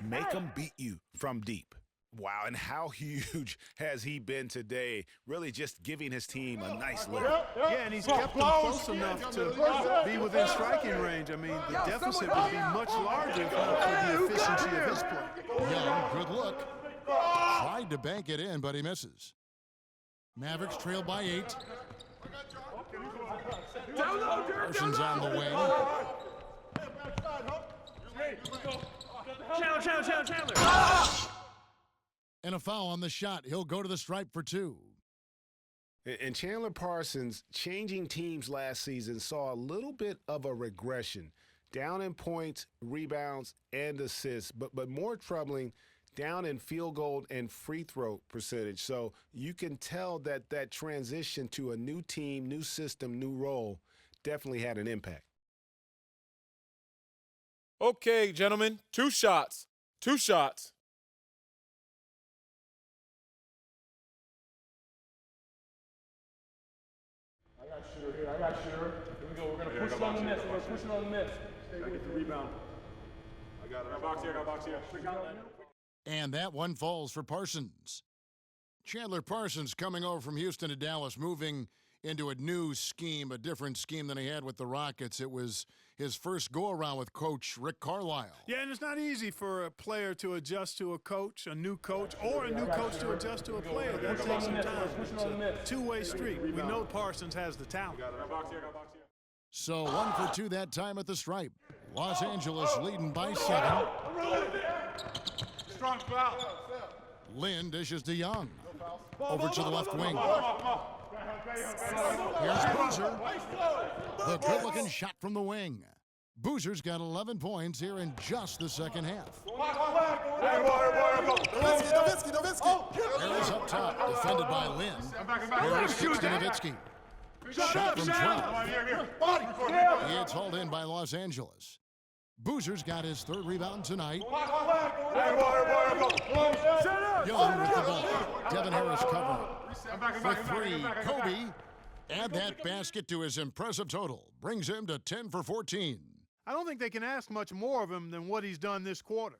Make them beat you from deep. Wow, and how huge has he been today? Really just giving his team a nice lift. Yeah, and he's kept them close enough to be within striking range. I mean, the deficit would be much larger if not for the efficiency of his play. Young, good look. Tried to bank it in, but he misses. Mavericks trail by 8. Parsons on the wing. Chandler. And a foul on the shot. He'll go to the stripe for 2. And Chandler Parsons, changing teams last season, saw a little bit of a regression. Down in points, rebounds, and assists. But more troubling, down in field goal and free throw percentage. So you can tell that that transition to a new team, new system, new role definitely had an impact. Okay, gentlemen, 2 shots. 2 shots. I got shooter. Here we go. We're going to push it on the miss. We're going to push it on the miss. Gotta get the rebound. I got box here. I got box here. And that one falls for Parsons. Chandler Parsons coming over from Houston to Dallas, moving into a new scheme, a different scheme than he had with the Rockets. It was his first go-around with Coach Rick Carlisle. Yeah, and it's not easy for a player to adjust to a coach, a new coach, or a new coach to adjust to a player. That takes some time. It's a two-way street. We know Parsons has the talent. So 1 for 2 that time at the stripe. Los Angeles leading by 7. Strong foul. Lynn dishes to Young. Over to the left wing. Here's Boozer. The good-looking shot from the wing. Boozer's got 11 points here in just the second half. Harris up top, defended by Lynn. Harris kicks to Nowitzki. Shot from 12. It's hauled in by Los Angeles. Boozer's got his third rebound tonight. Young with the ball. Devin Harris covering. For 3, Kobe. Add that basket to his impressive total. Brings him to 10 for 14. I don't think they can ask much more of him than what he's done this quarter.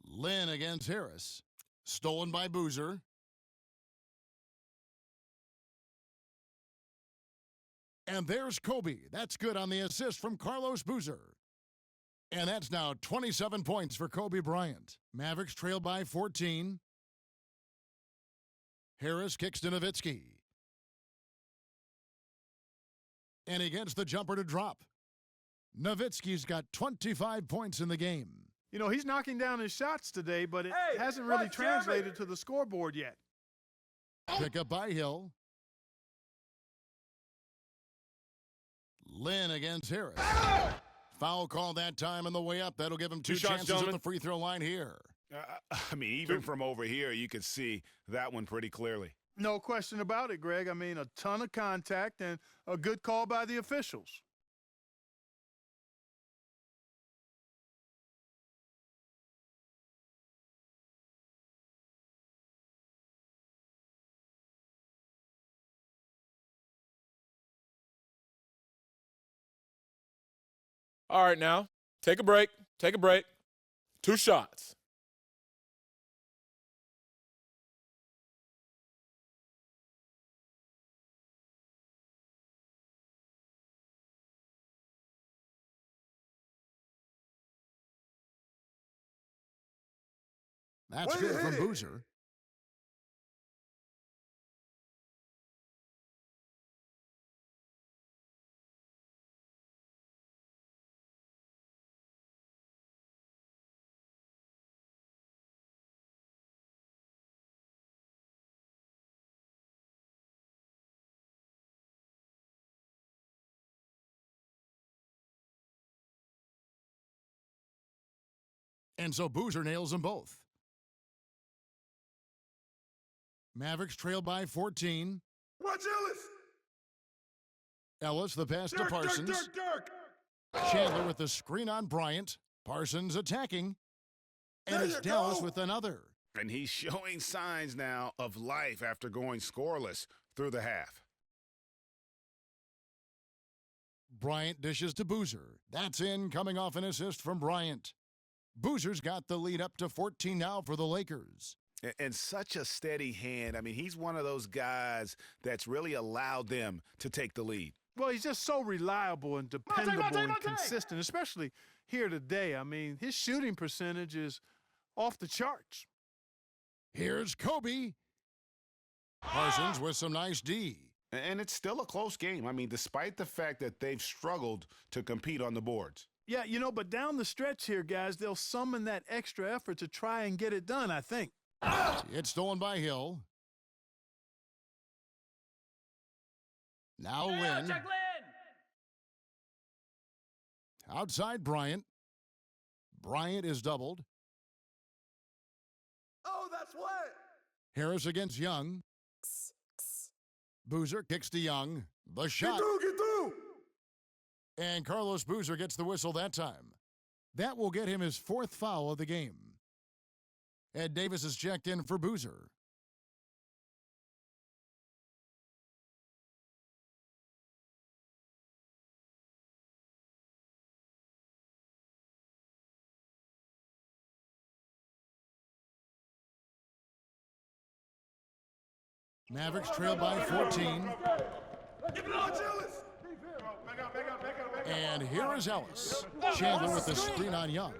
Lynn against Harris. Stolen by Boozer. And there's Kobe. That's good on the assist from Carlos Boozer. And that's now 27 points for Kobe Bryant. Mavericks trail by 14. Harris kicks to Nowitzki. And he gets the jumper to drop. Nowitzki's got 25 points in the game. You know, he's knocking down his shots today, but it hasn't really translated to the scoreboard yet. Pick up by Hill. Lynn against Harris. Foul call that time on the way up. That'll give him 2 shots, chances at the free throw line here. I mean, even from over here, you could see that one pretty clearly. No question about it, Greg. I mean, a ton of contact and a good call by the officials. All right, now, take a break. Take a break. 2 shots. That's good from Boozer. And so Boozer nails them both. Mavericks trail by 14. Watch Ellis. Ellis, the pass to Parsons. Dirk. Chandler with the screen on Bryant. Parsons attacking. And it's Dallas with another. And he's showing signs now of life after going scoreless through the half. Bryant dishes to Boozer. That's in, coming off an assist from Bryant. Boozer's got the lead up to 14 now for the Lakers. And such a steady hand. I mean, he's one of those guys that's really allowed them to take the lead. Well, he's just so reliable and dependable and consistent, especially here today. I mean, his shooting percentage is off the charts. Here's Kobe. Parsons with some nice D. And it's still a close game. I mean, despite the fact that they've struggled to compete on the boards. Yeah, you know, but down the stretch here, guys, they'll summon that extra effort to try and get it done, I think. It's stolen by Hill. Now Lynn. Outside Bryant. Bryant is doubled. Oh, that's what. Harris against Young. Boozer kicks to Young. The shot. Get through. And Carlos Boozer gets the whistle that time. That will get him his 4th foul of the game. Ed Davis is checked in for Boozer. Mavericks trail by 14. And here is Ellis. Chandler with the screen on Young.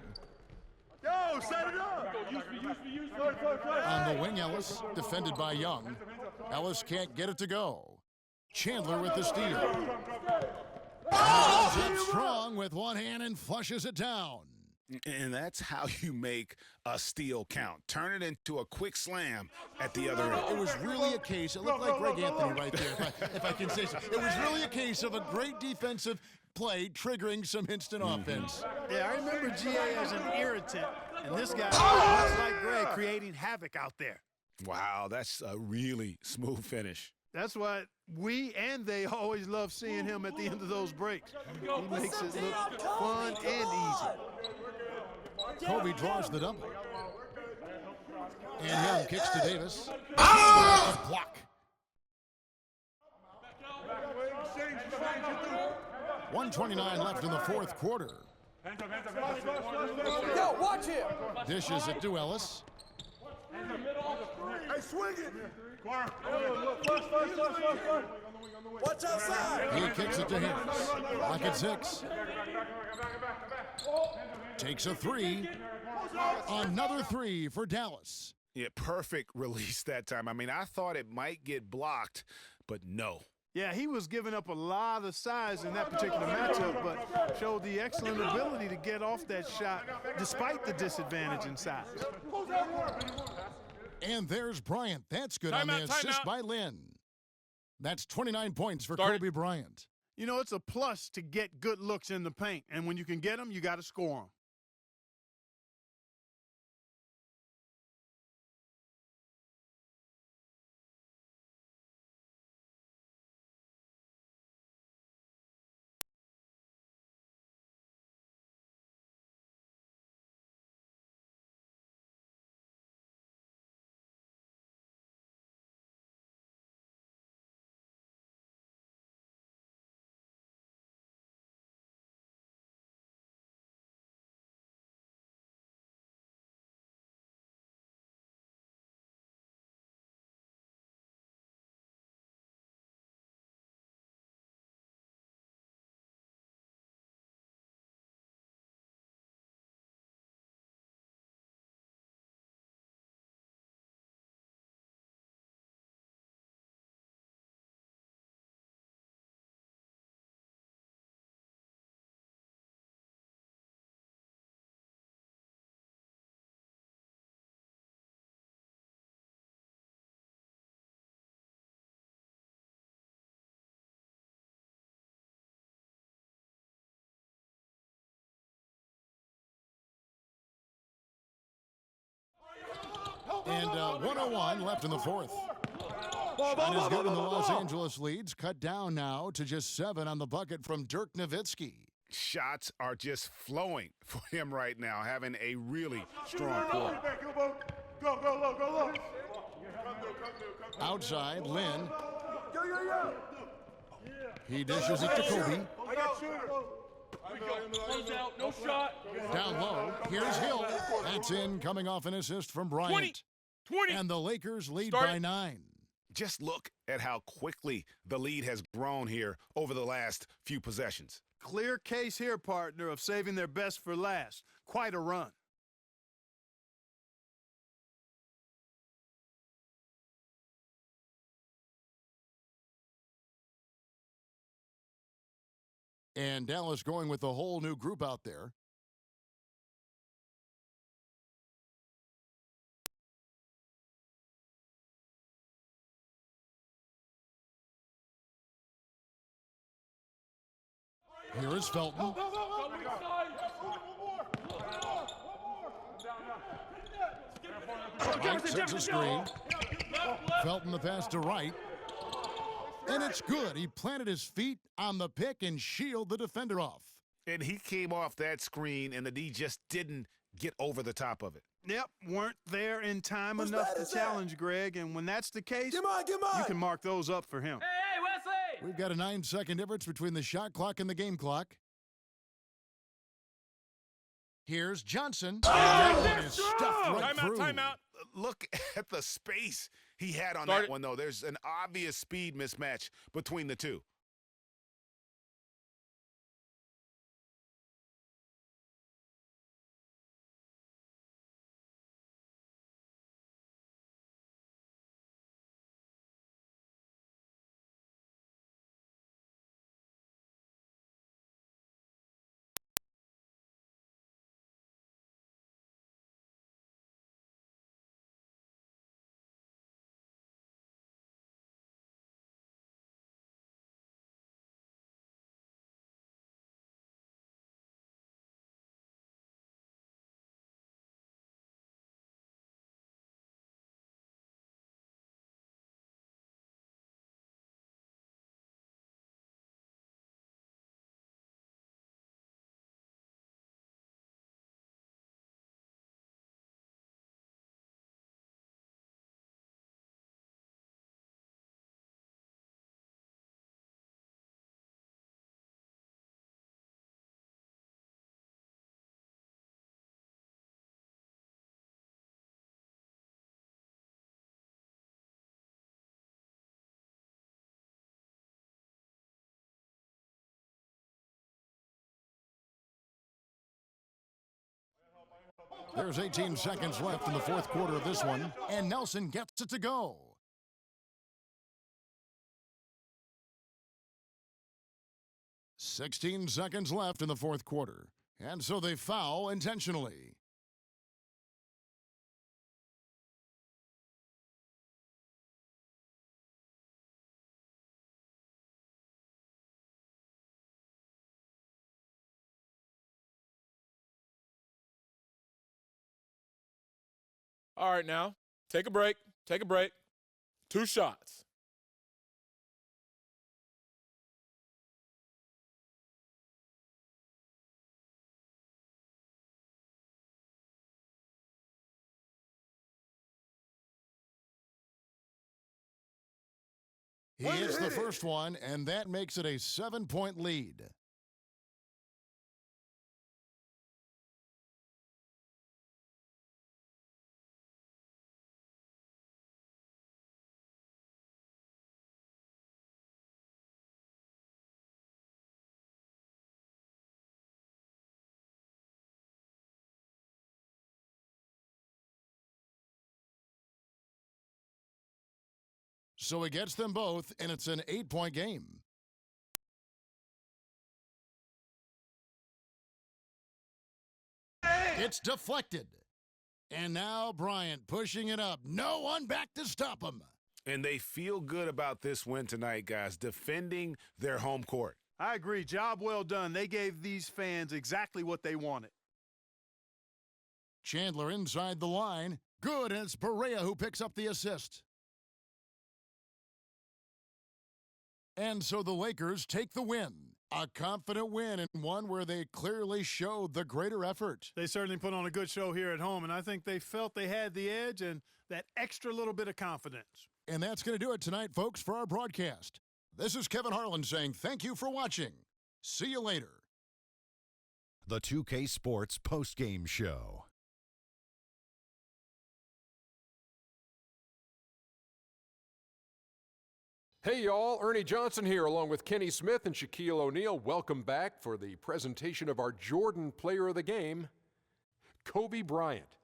Yo, set it up. On the wing, Ellis, defended by Young. Ellis can't get it to go. Chandler with the steal. Goes up strong with one hand and flushes it down. And that's how you make a steal count. Turn it into a quick slam at the other end. It was really a case, it looked like Greg Anthony right there, if I can say so. It was really a case of a great defensive play triggering some instant offense. Yeah, I remember GA as an irritant, and this guy, much like Greg, creating havoc out there. Wow, that's a really smooth finish. That's why we and they always love seeing him at the end of those breaks. He makes it look fun and easy. Kobe draws the double. And Young kicks to Davis. A block. 1:29 left in the fourth quarter. Yo, watch it. Dishes it to Ellis. Hey, swing it. Watch outside. He kicks it to him. Lock at 6. Takes a 3. Another 3 for Dallas. Yeah, perfect release that time. I mean, I thought it might get blocked, but no. Yeah, he was giving up a lot of size in that particular matchup, but showed the excellent ability to get off that shot despite the disadvantage in size. And there's Bryant. That's good on the assist by Lynn. That's 29 points for Kobe Bryant. You know, it's a plus to get good looks in the paint, and when you can get them, you got to score them. And 1:01 left in the fourth. Shot is good, and the Los Angeles leads cut down now to just 7 on the bucket from Dirk Nowitzki. Shots are just flowing for him right now, having a really strong quarter. Go. Outside, Lynn. He dishes it to Kobe. I got shooter. Close out, no shot. Down low, here's Hill. That's in, coming off an assist from Bryant. 20. And the Lakers lead by 9. Just look at how quickly the lead has grown here over the last few possessions. Clear case here, partner, of saving their best for last. Quite a run. And Dallas going with the whole new group out there. Here is Felton. Wright sets a screen. Felton the pass to Wright. And it's good. He planted his feet on the pick and shielded the defender off. And he came off that screen, and the D just didn't get over the top of it. Yep, weren't there in time enough to challenge Greg, and when that's the case, you can mark those up for him. Hey, Wesley! We've got a 9-second difference between the shot clock and the game clock. Here's Johnson. And that one is stuffed right through. Timeout. Look at the space he had on Started. that one, though. There's an obvious speed mismatch between the two. There's 18 seconds left in the fourth quarter of this one, and Nelson gets it to go. "16 seconds left in the fourth quarter, and so they foul intentionally. All right, now, take a break. Take a break. 2 shots. He hits the first one, and that makes it a 7-point lead. So he gets them both, and it's an 8-point game. It's deflected. And now Bryant pushing it up. No one back to stop him. And they feel good about this win tonight, guys, defending their home court. I agree. Job well done. They gave these fans exactly what they wanted. Chandler inside the line. Good, and it's Barea who picks up the assist. And so the Lakers take the win. A confident win, and one where they clearly showed the greater effort. They certainly put on a good show here at home, and I think they felt they had the edge and that extra little bit of confidence. And that's going to do it tonight, folks, for our broadcast. This is Kevin Harlan saying thank you for watching. See you later. The 2K Sports postgame show. Hey, y'all. Ernie Johnson here, along with Kenny Smith and Shaquille O'Neal. Welcome back for the presentation of our Jordan Player of the Game, Kobe Bryant.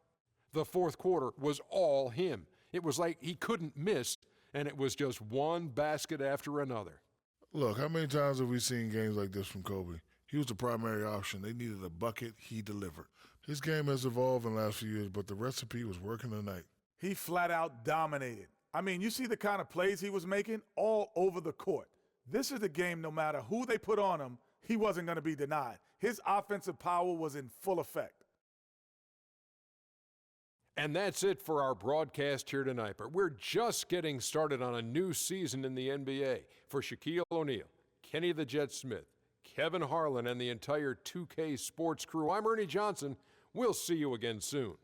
The fourth quarter was all him. It was like he couldn't miss, and it was just one basket after another. Look, how many times have we seen games like this from Kobe? He was the primary option. They needed a bucket. He delivered. His game has evolved in the last few years, but the recipe was working tonight. He flat out dominated. I mean, you see the kind of plays he was making all over the court. This is the game, no matter who they put on him, he wasn't going to be denied. His offensive power was in full effect. And that's it for our broadcast here tonight. But we're just getting started on a new season in the NBA. For Shaquille O'Neal, Kenny the Jet Smith, Kevin Harlan, and the entire 2K Sports crew, I'm Ernie Johnson. We'll see you again soon.